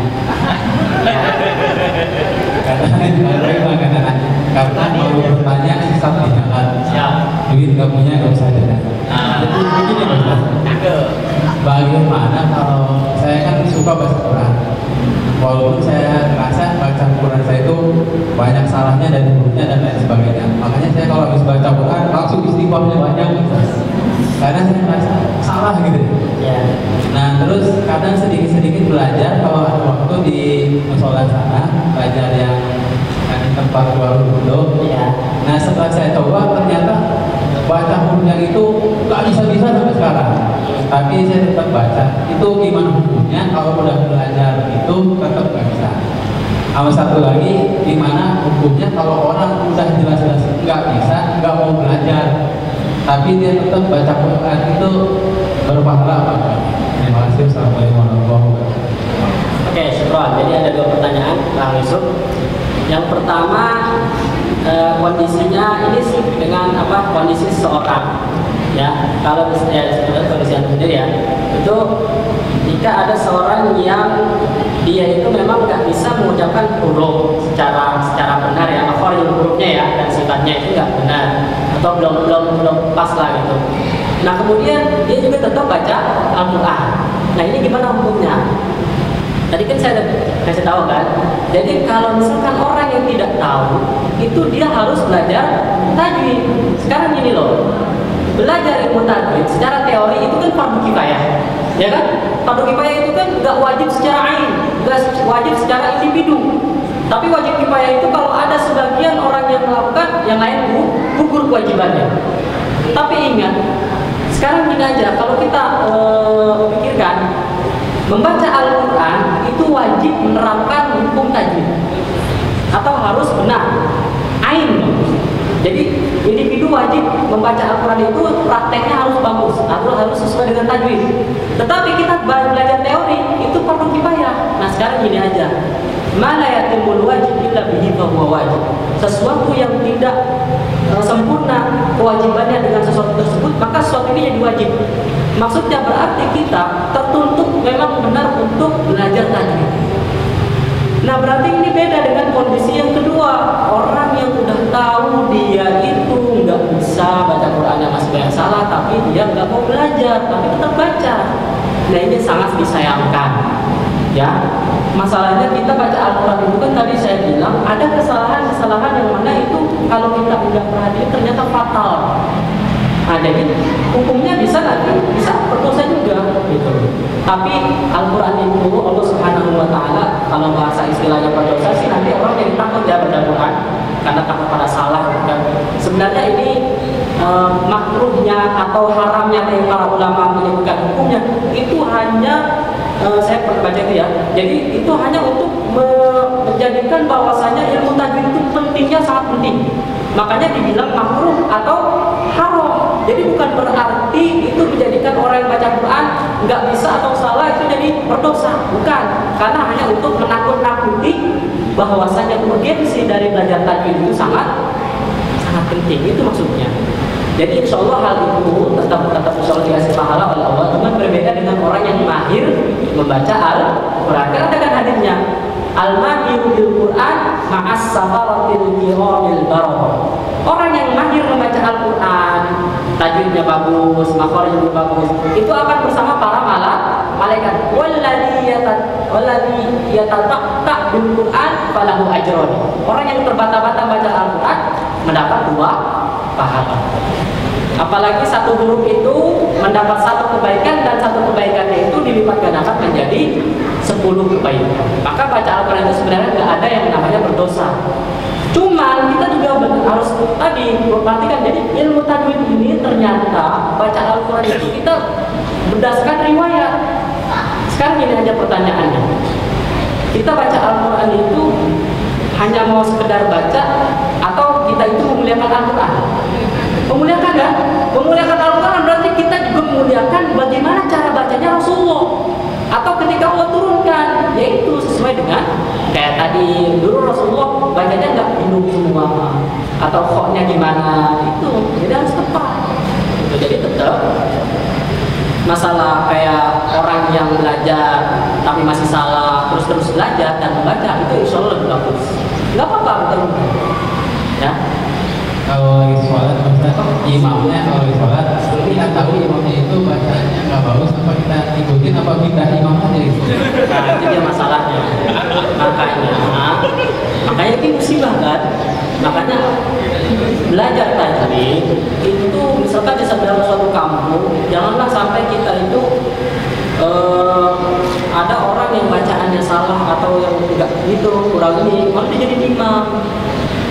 Karena mau bertanya susah di jalan. Duit nggak punya nggak usah ada. Jadi begini Ustaz, bagaimana kalau saya kan suka baca Quran, walaupun saya merasa baca Quran saya itu banyak salahnya dan hurufnya dan lain sebagainya. Makanya saya kalau habis baca Quran langsung istighfarnya banyak, karena saya merasa salah gitu. Ya. Nah terus kadang sedikit-sedikit belajar kalau ada waktu di musola sana, belajar yang di tempat Warung Bundo. Ya. Nah setelah saya coba ternyata baca hurufnya itu nggak bisa-bisa sampai sekarang. Tapi saya tetap baca. Itu gimana hukumnya? Kalau udah belajar itu tetap nggak bisa. Sama satu lagi, gimana hukumnya kalau orang udah jelas-jelas nggak bisa, nggak mau belajar, tapi dia tetap baca Quran itu berpahala apa? Terima kasih. Assalamualaikum warahmatullahi wabarakatuh. Oke, syukran. Jadi ada dua pertanyaan, Bang Yusuf. Yang pertama, kondisinya ini sih dengan apa? Kondisi seorang, ya. Kalau sebenarnya kondisi yang sendiri ya, itu jika ada seorang yang dia itu memang nggak bisa mengucapkan huruf secara benar ya, makhraj hurufnya ya, dan sifatnya itu nggak benar atau belum pas lah gitu. Nah kemudian dia juga tetap baca Al-Quran. Nah ini gimana hukumnya? Tadi kan saya kasih tahu kan. Jadi kalau misalkan orang yang tidak tahu, itu dia harus belajar tajwid. Sekarang gini loh, belajar ilmu tajwid secara teori itu kan fardu kifayah, ya kan? Fardu kifayah itu kan nggak wajib secara ain, nggak wajib secara individu. Tapi wajib kifayah itu kalau ada sebagian orang yang melakukan, yang lain gugur kewajibannya. Tapi ingat, sekarang gini aja, kalau kita pikirkan, membaca Al-Quran itu wajib menerapkan hukum tajwid atau harus benar ain. Jadi individu wajib membaca Al-Quran itu prakteknya harus bagus atau harus sesuai dengan tajwid. Tetapi kita belajar teori itu fardu kifayah. Nah sekarang gini aja, mana yatimul wajib illa bihi fahuwa wajib. Sesuatu yang tidak sempurna kewajibannya dengan sesuatu tersebut, maka sesuatu ini jadi wajib. Maksudnya berarti kita tertuntut memang benar untuk belajar tajwid. Nah berarti ini beda dengan kondisi yang kedua, orang yang udah tahu dia itu nggak bisa baca Qurannya masih banyak salah, tapi dia nggak mau belajar, tapi tetap baca. Nah ini sangat disayangkan, ya. Masalahnya kita baca Al-Quran itu kan tadi saya bilang ada kesalahan-kesalahan yang mana itu kalau kita nggak perhatikan ternyata fatal. Nah, jadi hukumnya bisa nanti bisa berdosa juga gitu. Tapi Al-Quran itu Allah Subhanahu wa taala kalau bahasa istilahnya berdosa sih nanti orang yang takut ya baca Quran karena takut pada salah kan. Sebenarnya ini makruhnya atau haramnya dari para ulama menyebutkan hukumnya itu hanya saya pernah baca itu ya. Jadi itu hanya untuk menjadikan bahwasanya ilmu tajwid itu pentingnya sangat penting. Makanya dibilang makruh atau haram. Jadi bukan berarti itu menjadikan orang yang baca Quran nggak bisa atau salah itu jadi berdosa. Bukan. Karena hanya untuk menakut-nakuti bahwasanya urgensi dari belajar tajwid itu sangat penting. Itu maksudnya. Jadi insya Allah hal itu tetap insya Allah dikasih pahala oleh Allah. Cuma berbeda dengan orang yang mahir membaca Al-Quran. Karena ada kan hadisnya, al-mahiru bil Quran ma'as safaratil kiramil barokah. Orang yang mahir membaca Al-Quran, tajwidnya bagus, makhrajnya bagus, itu akan bersama para malaikat walladzi yatataqa bil Qur'an falahu ajrun. Orang yang terbata-bata baca Al-Qur'an mendapat 2 pahala. Apalagi satu huruf itu mendapat 1 kebaikan dan 1 kebaikannya itu dilipat gandakan menjadi 10 kebaikan. Maka baca Al-Quran itu sebenarnya nggak ada yang namanya berdosa. Cuman kita juga harus tadi perhatikan, jadi ilmu tajwid ini ternyata baca Al-Quran itu kita berdasarkan riwayat. Sekarang ini aja pertanyaannya, kita baca Al-Quran itu hanya mau sekedar baca atau kita itu memuliakan Al-Quran? Memuliakan kan? Memuliakan Al-Quran berarti kita juga memuliakan bagaimana cara bacanya Rasulullah. Atau ketika Allah turunkan, yaitu sesuai dengan kayak tadi dulu Rasulullah bacanya nggak bingung semua, atau khoknya gimana itu, jadi harus tepat. Itu jadi tetap masalah kayak orang yang belajar tapi masih salah terus belajar dan membaca itu insya Allah lebih bagus. Nggak apa-apa betul ya. Kalau lagi sholat, imamnya kalau lagi sholat, kita tahu imamnya itu bacanya nggak bagus, apa kita ikutin apa pindah imam aja itu? Nah itu dia masalahnya. Makanya ini musibah kan. Makanya belajar tajwid itu misalkan di dalam suatu kampung, janganlah sampai kita itu ada orang yang bacaannya salah atau yang enggak gitu kurang ini, malah dia jadi imam.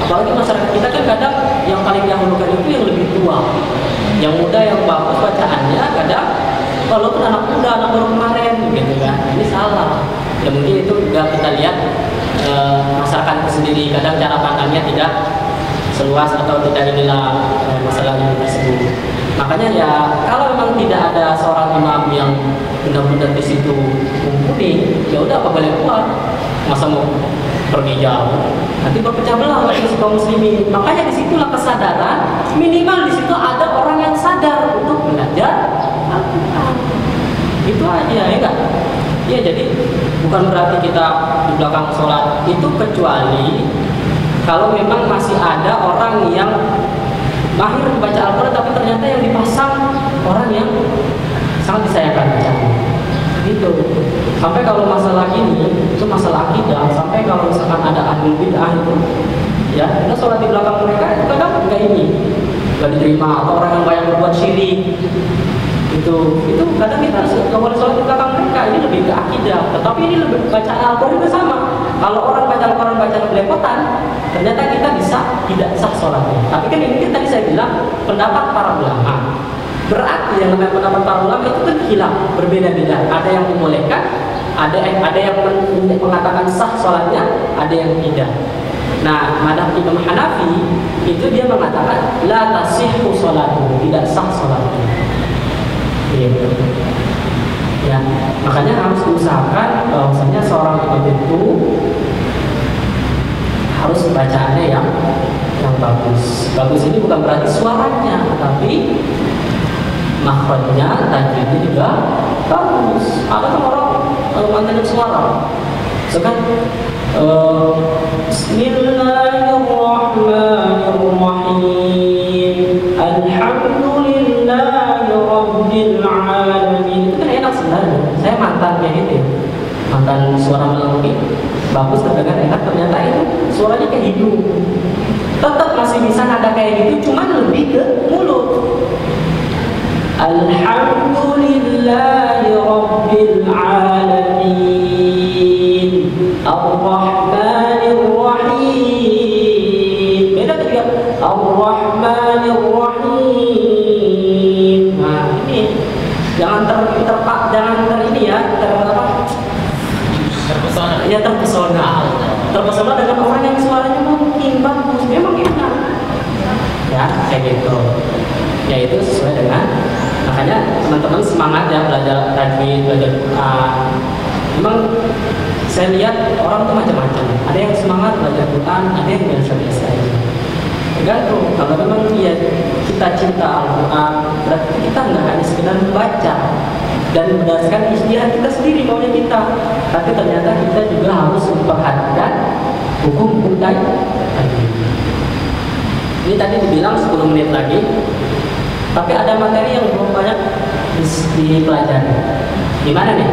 Apalagi masyarakat kita kan kadang yang paling dahulukan itu yang lebih tua, yang muda yang bagus bacaannya kadang walaupun anak muda, anak baru kemarin gitu kan, ini salah. Ya mungkin itu juga kita lihat masyarakat itu sendiri kadang cara pandangnya tidak seluas atau tidak inilah masalah ini tersebut. Makanya ya kalau memang tidak ada seorang imam yang benar-benar di situ mumpuni, ya udah apa boleh keluar, masa mau pergi jauh, nanti berpecah belah lagi kaum muslimin. Makanya disitulah kesadaran, minimal di situ ada orang yang sadar untuk belajar Al-Quran. Itu aja ya enggak? Ya jadi bukan berarti kita di belakang sholat itu, kecuali kalau memang masih ada orang yang mahir membaca Al-Quran tapi ternyata yang dipasang orang yang sangat disayangkan bacanya. Gitu. Sampai kalau masalah ini itu masalah akidah, sampai kalau misalkan ada ahlul bid'ah itu ya kita sholat di belakang mereka itu kadang enggak ini enggak diterima, atau orang yang banyak berbuat syirik itu kadang kita nggak boleh sholat di belakang mereka. Ini lebih ke akidah, tetapi ini lebih bacaan Al-Quran itu sama. Kalau orang baca Al-Quran bacaan belepotan, ternyata kita bisa tidak sah sholatnya. Tapi kan ini tadi saya bilang pendapat para ulama. Berarti yang namanya pendapat para ulama itu kan hilaf, berbeda-beda. Ada yang membolehkan, ada yang mengatakan sah sholatnya, ada yang tidak. Nah, madhab Imam Hanafi itu dia mengatakan la tasihhu sholatuhu, tidak sah sholatnya. Gitu. Ya, makanya harus diusahakan bahwasanya seorang imam itu harus bacaannya yang bagus. Bagus ini bukan berarti suaranya, tapi makhrajnya, tajwidnya juga bagus. Ada kan orang mantannya suara, sekarang Bismillahirrahmanirrahim, Alhamdulillahi Rabbil Alamin. Itu kan enak sebenarnya. Saya mantan kayak gitu, mantan suara melodi bagus, terdengar enak. Ternyata itu suaranya kayak hidung. Tetap masih bisa nada kayak gitu, cuman lebih ke mulut. Alhamdulillahi Rabbil Alamin, Ar-Rahmanir Rahim. Beda tuh dia, Ar-Rahmanir Rahim. Nah ini jangan ini ya, terpesona. Ya terpesona dengan orang yang suaranya mungkin bagus, memang enak. Ya kayak gitu. Ya itu sesuai dengan, makanya teman-teman semangat ya belajar tajwid, belajar Quran. Memang saya lihat orang tuh macam-macam. Ada yang semangat belajar Quran, ada yang biasa-biasa aja. Tergantung. Kalau memang dia kita cinta Al-Quran, berarti kita nggak hanya sekedar membaca dan berdasarkan ijtihad kita sendiri maunya kita, tapi ternyata kita juga harus memperhatikan hukum tajwid. Ini tadi dibilang 10 menit lagi. Tapi ada materi yang belum banyak dipelajari. Gimana nih?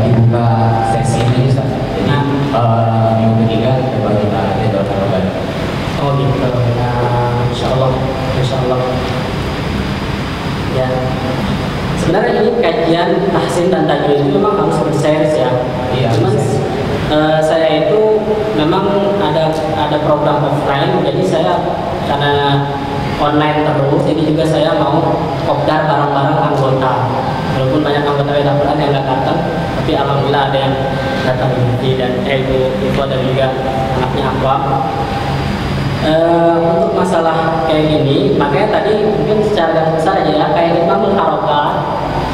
Dibuka sesi ini Ustaz. Jadi minggu ketiga coba kita jadwalkan kembali. Oh gitu. Nah, insya Allah. Ya. Sebenarnya ini kajian tahsin dan tajwid itu memang harus berseries ya. Iya. Cuman saya itu memang ada program offline, jadi saya karena online terus, jadi juga saya mau kopdar barang-barang anggota. Walaupun banyak anggota Al-Quran yang nggak datang, tapi alhamdulillah ada yang datang dan Ibu dan juga anaknya Aqua. Untuk masalah kayak gini, makanya tadi mungkin secara garis besar aja ya, kayak Imamul Harokat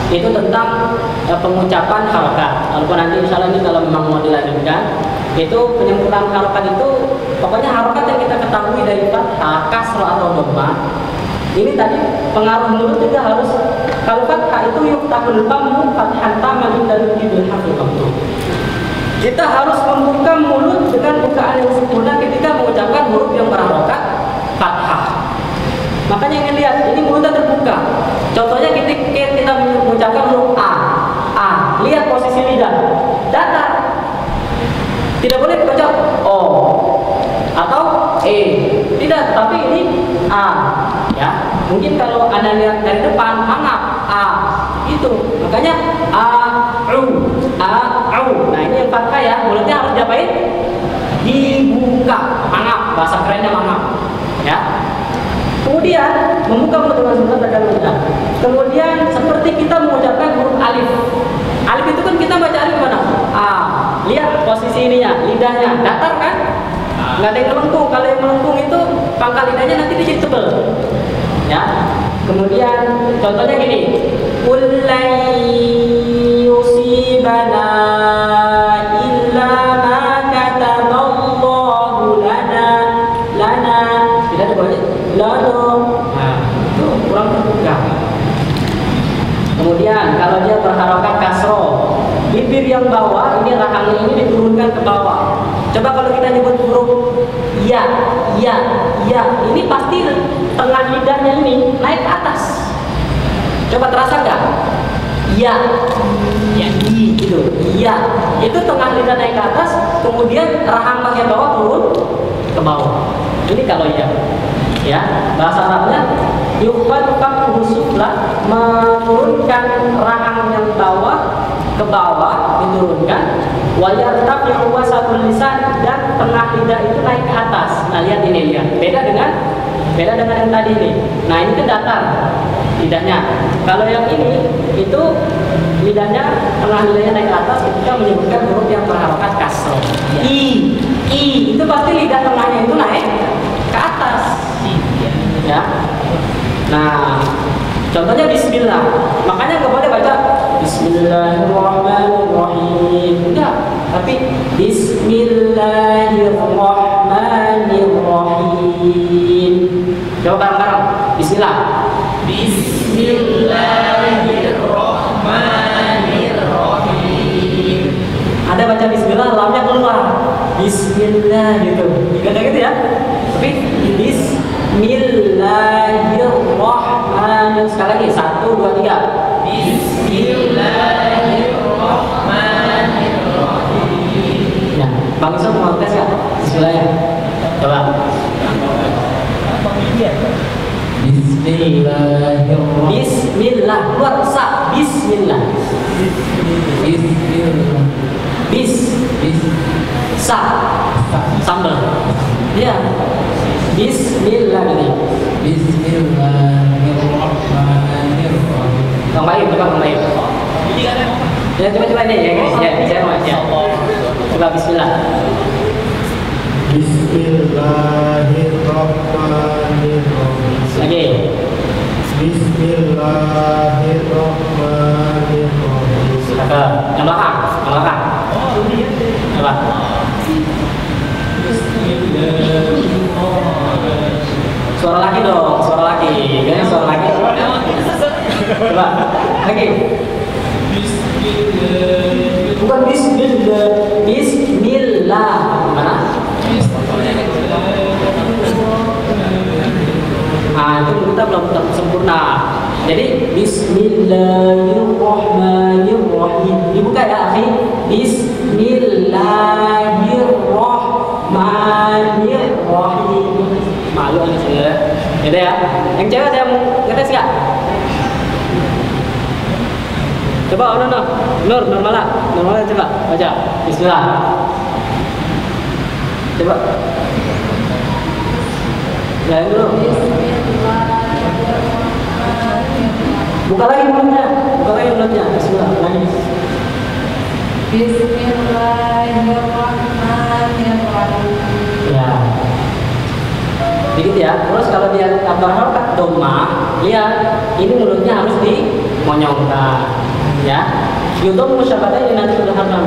itu tentang pengucapan harokat. Walaupun nanti misalnya ini kalau memang mau dilanjutkan, itu penyempurnaan harokat itu pokoknya harokat yang kita ketahui dari fathah, kasrah atau dhammah. Ini tadi pengaruh mulut juga harus, kalau fathah itu yuftahul famu fathan taman dari bil hafil maktub. Kita harus membuka mulut dengan bukaan yang sempurna ketika mengucapkan huruf yang berharokat fathah. Makanya ingin lihat, ini mulutnya terbuka. Contohnya ketika kita mengucapkan huruf A, lihat posisi lidah, datar. Tidak boleh dibaca O atau E, tidak. Tapi ini A, ya. Mungkin kalau Anda lihat dari depan, mangap A, itu. Makanya A-u. Nah ini yang fathah ya, mulutnya harus diapain? Dibuka, mangap. Bahasa kerennya mangap, ya. Kemudian membuka mulut dengan sempurna dan mudah. Kemudian seperti kita mengucapkan huruf alif. Alif itu kan kita baca alif mana? A. Lihat posisi ininya, lidahnya datar kan? Nggak ada yang melengkung. Kalau yang melengkung itu pangkal lidahnya nanti jadi tebel. Ya. Kemudian contohnya gini. Kullai yusibana illa ma kataballahu lana. Tidak ada boleh. Nah, itu kurang terbuka. Kemudian kalau dia berharokat kasro, bibir yang bawah ini rahangnya ini diturunkan ke bawah. Coba kalau kita nyebut huruf ya, ini pasti tengah lidahnya ini naik ke atas. Coba terasa nggak? Ya, gitu. Ya, itu tengah lidah naik ke atas, kemudian rahang bagian bawah turun ke bawah. Ini kalau ya, bahasa Arabnya yuqad fakhu sufla, menurunkan rahang yang bawah ke bawah, diturunkan. Wa yartafi'u wasatul lisan, dan tengah lidah itu naik ke atas. Nah, lihat ini lihat. Beda dengan yang tadi ini. Nah, ini kan datar lidahnya. Kalau yang ini itu lidahnya, tengah lidahnya naik ke atas ketika menyebutkan huruf yang berharokat kasroh. I itu pasti lidah tengahnya itu naik ke atas. Ya. Nah, contohnya bismillah. Makanya nggak boleh baca Bismillahirrahmanirrahim. Enggak, tapi Bismillahirrahmanirrahim. Coba bareng-bareng. Bismillah. Bismillahirrahmanirrahim. Ada baca bismillah, lamnya keluar. Bismillah gitu. Kata gitu ya. Tapi Bismillahirrahmanirrahim. Sekali lagi, 1, 2, 3. Bismillahirrahmanirrahim. Nah, Bang Iso mau tes ya? Bismillahnya. Coba. Bismillahirrahmanirrahim. Bismillah. Keluar sa. Bismillah. Bismillah. Sa. Sambal. Ya. Bismillah ini. Bismillahirrahmanirrahim. Kang Bayu, coba Kang Bayu. Ya, coba ini ya, saya mau aja. Coba Bismillah. Bismillahirrahmanirrahim. Lagi. Bismillahirrahmanirrahim. Yang belakang. Coba. Suara lagi dong, suara lagi. Kayaknya suara lagi. Coba, lagi. Bukan bismillah. Bismillah. Mana? Nah, itu kita belum sempurna. Jadi Bismillahirrahmanirrahim. Dibuka ya, akhi. Bismillahirrahmanirrahim. Malu anak saya. Gitu ya. Yang cewek ada yang ngetes nggak? Coba, Nur Mala coba baca. Bismillah. Coba. Ya dulu. Buka lagi mulutnya. Bismillah. Lagi. Bismillahirrahmanirrahim. Ya. Begitu ya. Terus kalau dia berharokat dhammah, lihat ini mulutnya harus dimonyongkan. Ya, yudom musyabata ini nanti sudah haram.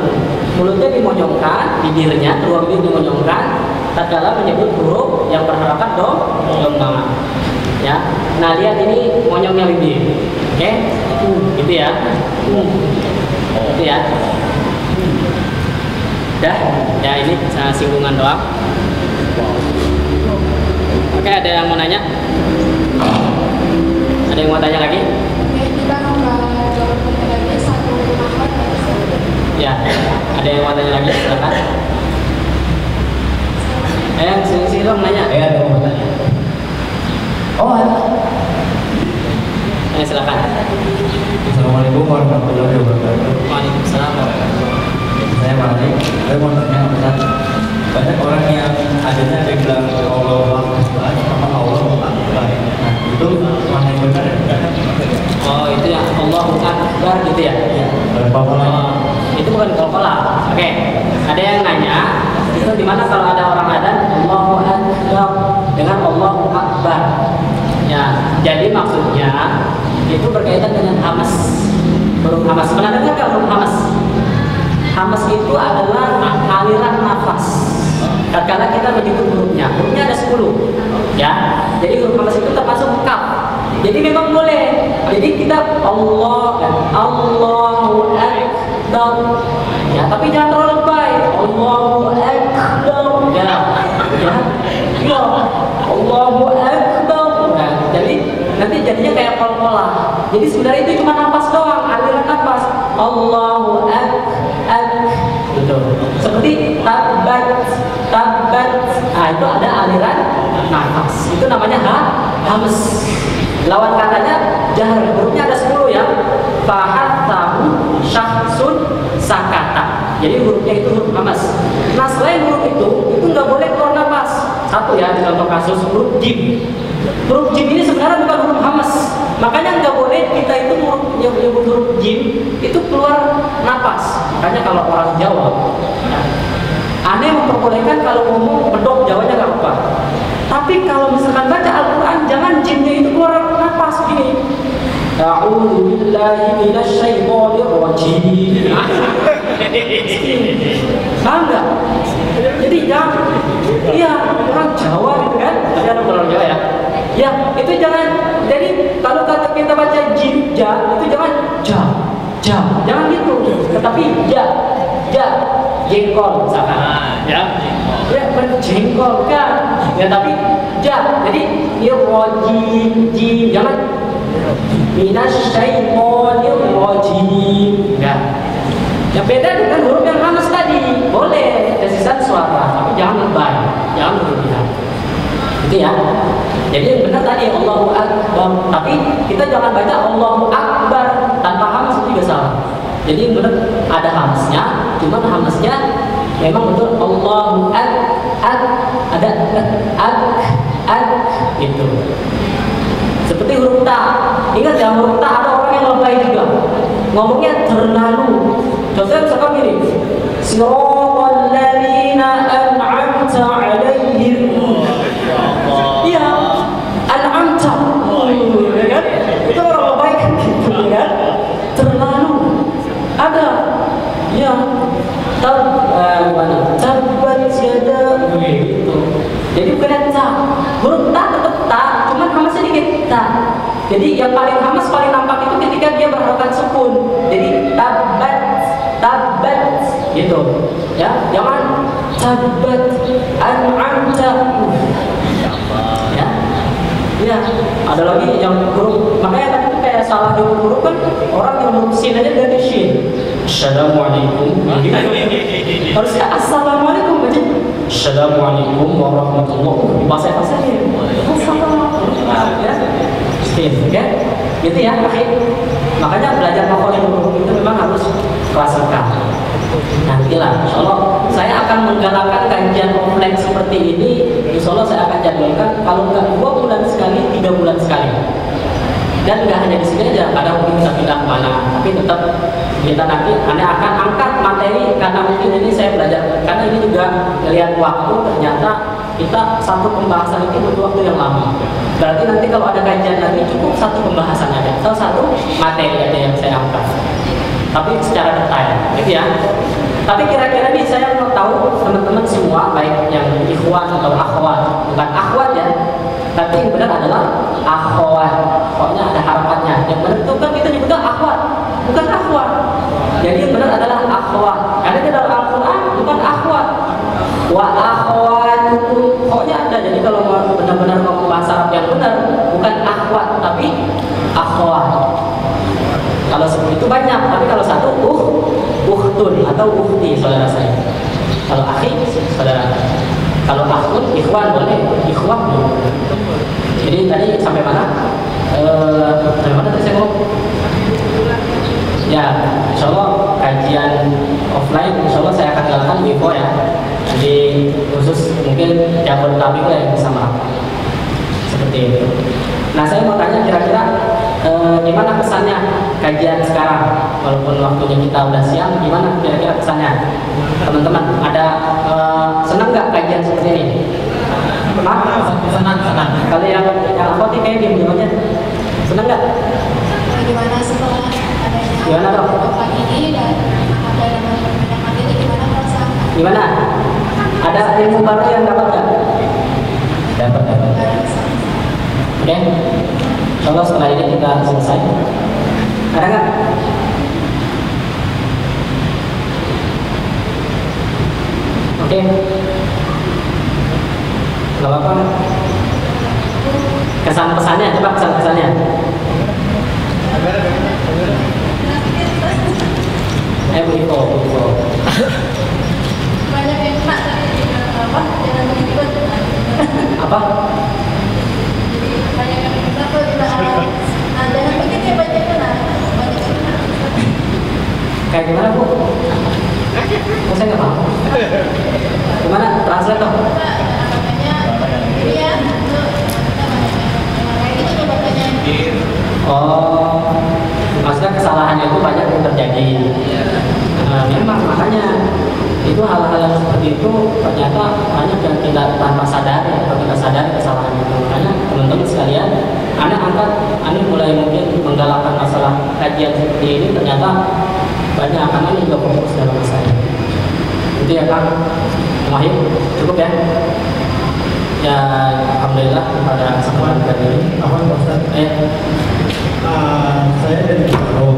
Mulutnya dimonyongkan, bibirnya, kedua bibir dimonyongkan, tatkala menyebut huruf yang berharokat dhammah. Ya, nah lihat ini monyongnya bibir, oke? Gitu ya, gitu ya. Dah, ya ini singgungan doang. Oke, ada yang mau nanya? Ada yang mau tanya lagi? Ya, ada yang mau tanya lagi? Silakan. Yang sini dong nanya. Ada yang mau tanya. Oh, ada. Silakan. Assalamualaikum warahmatullahi wabarakatuh. Waalaikumsalam warahmatullahi wabarakatuh. Saya Malik. Saya mau tanya, Ustaz. Banyak orang yang adanya ada yang bilang Allah Akbar sama Allah Akbar. Nah, itu mana yang benar dan tidak? Oh, itu yang Allahu Akbar gitu ya? Itu bukan qalqalah. Oke. Ada yang nanya, itu di mana kalau ada orang adzan Allahu Akbar dengan Allahu Akbar. Ya, jadi maksudnya itu berkaitan dengan hamas. Huruf hamas. Pernah dengar nggak huruf hamas? Hamas itu adalah aliran nafas. Tatkala kita menyebut hurufnya ada 10. Ya. Jadi huruf hamas itu termasuk kaf. Jadi memang boleh. Jadi kita Allahu Akbar. Ya, tapi jangan terlalu lebay. Allahu Akbar. Ya. Allahu Akbar. Nah, jadi nanti jadinya kayak qalqalah. Jadi sebenarnya itu cuma nafas doang, aliran nafas. Allahu Akbar. Gitu. Seperti tabat. Nah, itu ada aliran nafas. Itu namanya hamas. Lawan katanya jahar. Hurufnya ada 10 ya. Fahathahu syahsun sakata. Jadi hurufnya itu huruf hamas. Nah, selain huruf itu nggak boleh keluar nafas. Satu ya, di contoh kasus huruf jim. Huruf jim ini sebenarnya bukan huruf hamas. Makanya nggak boleh kita itu menyebut huruf jim itu keluar nafas. Makanya kalau orang Jawa, aneh memperbolehkan kalau ngomong bedok Jawanya nggak apa-apa. Tapi kalau misalkan baca Al-Quran, jangan jinnya itu keluar nafas gini. A'udzu billahi minasyaitonir rajim. Paham nggak? Jadi jangan, iya orang Jawa gitu kan? Tapi ada orang Jawa ya. Ya itu jangan. Jadi kalau kata kita baca jim ja, itu jangan jangan gitu. Tetapi jengkol misalkan. Ya berjengkol kan. Ya tapi jadi irrojim jim jangan minasyaitonir rajim. Yang beda dengan huruf yang hamas tadi. Boleh tesisan suara, tapi jangan lebay, jangan berlebihan. Gitu ya. Jadi yang benar tadi Allahu Akbar, tapi kita jangan baca Allahu Akbar tanpa hamas, itu juga salah. Jadi yang benar ada hamasnya, cuman hamasnya memang betul Allahu ada gitu. Seperti huruf ta. Ingat ya, huruf ta ada orang yang lebay juga. Ngomongnya terlalu. Contohnya misalkan gini. Siratal ladzina an'amta 'alaihim. Iya, an'amta. Ya kan? Itu orang lebay kan gitu kan? Terlalu. Ada. Ya. Tabbat yada gitu. Jadi bukan ta. Huruf ta tetap ta, cuman hamasnya dikit ta. Jadi yang paling hamas paling nampak itu ketika dia berharokat sukun. Jadi tabbat gitu. Ya, jangan tabbat an'amta. Ya. Ya, ada lagi yang huruf, makanya tadi kayak salah huruf kan, orang yang huruf sin aja dari shin. Assalamualaikum. Harusnya assalamualaikum aja. Assalamualaikum warahmatullahi wabarakatuh. Assalamualaikum. Ya. Sin, ya. Gitu ya, akhir. Makanya belajar makhluk huruf itu memang harus klasifikal. Nantilah, insya Allah saya akan menggalakkan kajian offline seperti ini. Insya Allah saya akan jadwalkan kalau nggak 2 bulan sekali, 3 bulan sekali. Dan nggak hanya di sini aja, kadang mungkin kita pindah kemana, tapi tetap kita nanti akan angkat materi karena mungkin ini saya belajar karena ini juga melihat waktu ternyata kita satu pembahasan ini butuh waktu yang lama. Berarti nanti kalau ada kajian lagi cukup satu pembahasan aja atau satu materi aja yang saya angkat. Tapi secara detail, gitu ya. Tapi kira-kira nih saya mau tahu teman-teman semua, baik yang ikhwan atau akhwat, bukan akhwat ya, tapi yang benar adalah akhwat. Pokoknya ada harapannya. Yang benar itu kan kita nyebutnya akhwat, bukan akhwat. Jadi yang benar adalah akhwat. Karena di dalam Al-Quran bukan akhwat. Wa akhwatukum. Pokoknya ada. Jadi kalau benar-benar mau bahasa Arab yang benar, bukan akhwat, tapi akhwat. Kalau seperti itu banyak, tapi kalau satu ukhtun atau ukhti saudara saya. Kalau akhi saudara. Kalau akhun ikhwan boleh, ikhwah boleh. Jadi tadi sampai mana? Sampai mana tadi saya ngomong? Ya, insya Allah kajian offline, insya Allah saya akan jalankan info ya. Jadi khusus mungkin Jabodetabek lah yang bisa merapat. Seperti itu. Nah saya mau tanya kira-kira gimana kesannya kajian sekarang? Walaupun waktunya kita udah siang, gimana kira-kira kesannya? Teman-teman, ada senang nggak kajian seperti ini? Senang. Kalau yang apa kayak diem aja. Senang nggak? Gimana setelah adanya Gimana dong? ini dan ada materi gimana perasaan? Gimana? Ada ilmu baru yang dapat nggak? Dapat. Oke, insyaallah setelah ini kita selesai. Ada nggak? Oke, nggak apa-apa. Kesan-pesannya, coba kesan-pesannya. Bu. Banyak yang kena tapi apa? Jangan mengikut. Apa? Banyak yang kena tuh juga. Jangan begitu ya banyak kena. Banyak yang kena. Kayak gimana Bu? Kok saya nggak paham? Gimana? Translate dong. Makanya ini ya. Kayak gitu coba tanya. Oh, maksudnya kesalahan itu banyak yang terjadi. Memang makanya itu hal-hal yang seperti itu ternyata banyak yang tidak tanpa sadari atau kita sadari kesalahan itu. Makanya teman-teman sekalian, Anda mulai mungkin menggalakkan masalah kajian seperti ini ternyata banyak karena ini juga fokus dalam masalah. Itu ya Kang Wahid, cukup ya. Ya alhamdulillah pada kesempatan kali ini. Saya dari Bintaro.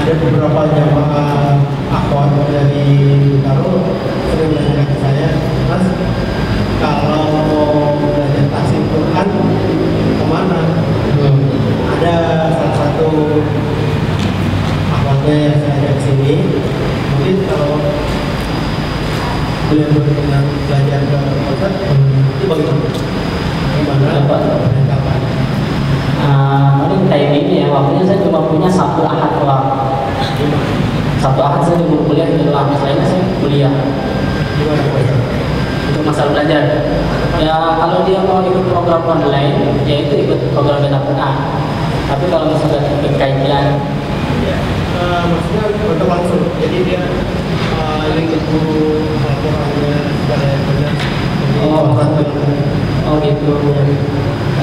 Ada beberapa jamaah akhwat dari Bintaro sering menanyakan ke saya, Mas, kalau mau belajar tafsir Quran kemana? Ada salah satu akhwatnya yang saya ajak sini. Mungkin kalau beliau berkenan belajar ke Ustaz, itu bagaimana? Kapan? Paling kayak gini ya, waktunya saya cuma punya Sabtu Ahad doang. Sabtu Ahad saya libur kuliah di luar, selainnya saya kuliah. Untuk masalah belajar. Ya kalau dia mau ikut program online, ya itu ikut program beta Quran. Tapi kalau misalnya ikut kajian, maksudnya untuk langsung. Jadi dia ikut guru Al-Qurannya supaya benar. Oh gitu.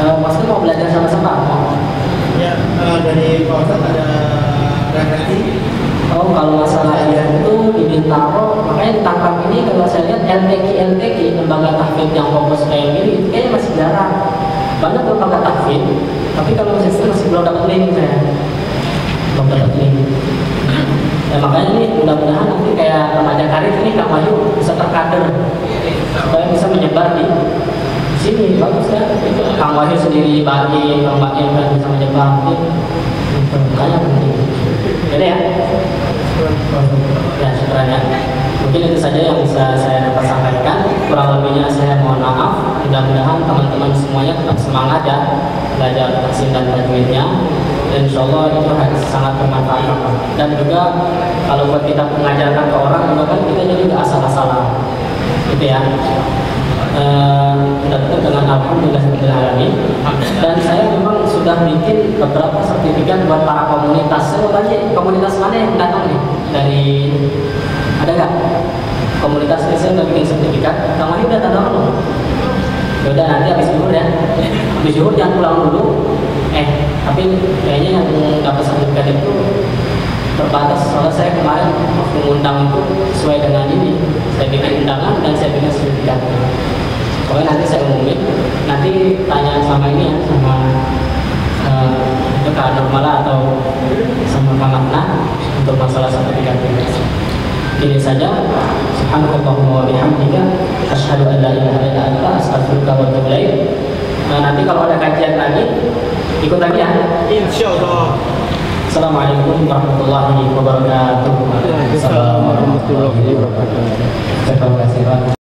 Maksudnya mau belajar sama-sama? Ya, dari Pak Ustadz ada referensi. Oh, kalau masalah itu di Bintaro, makanya di Tangkap ini kalau saya lihat LTQ, lembaga tahfidz yang fokus kayak gini, itu kayaknya masih jarang. Banyak lembaga tahfidz, tapi kalau masih belum dapat link saya. Belum dapat link. Ya makanya ini mudah-mudahan nanti kayak remaja karir ini Kang Wahyu bisa terkader supaya bisa menyebar di Sini bagus kan? Kang Wahyu sendiri bagi, Kang Wahyu kan bisa menjebak. Makanya penting. Jadi ya. Ya, syukuran ya. Mungkin itu saja yang bisa saya dapat sampaikan. Kurang lebihnya saya mohon maaf. Mudah-mudahan teman-teman semuanya tetap semangat ya belajar tahsin dan tajwidnya. Dan insya Allah itu sangat bermanfaat. Dan juga kalau buat kita mengajarkan ke orang juga kan kita jadi nggak asal-asalan, gitu ya. Tetap dengan alhamdulillahirobbilalamin. Dan saya memang sudah bikin beberapa sertifikat buat para komunitas. Saya mau tanya komunitas mana yang datang nih dari, ada nggak komunitas ini? Saya udah bikin sertifikat. Kamu ini udah tanda belum? Yaudah nanti habis zuhur ya. Habis zuhur jangan pulang dulu. Tapi kayaknya yang dapat sertifikat itu terbatas. Soalnya saya kemarin mengundang itu sesuai dengan ini. Saya bikin undangan dan saya bikin sertifikat. Pokoknya nanti saya umumin. Nanti tanya sama ini ya, sama Kak Nurmala atau sama Kak Makna untuk masalah sertifikat ini. Ini saja. Subhanallahumma wa bihamdika asyhadu an la ilaha illa anta astaghfiruka wa atubu ilaik. Nanti kalau ada kajian lagi ikut lagi ya. Insyaallah. Assalamualaikum warahmatullahi wabarakatuh. Waalaikumsalam warahmatullahi wabarakatuh. Terima kasih Pak.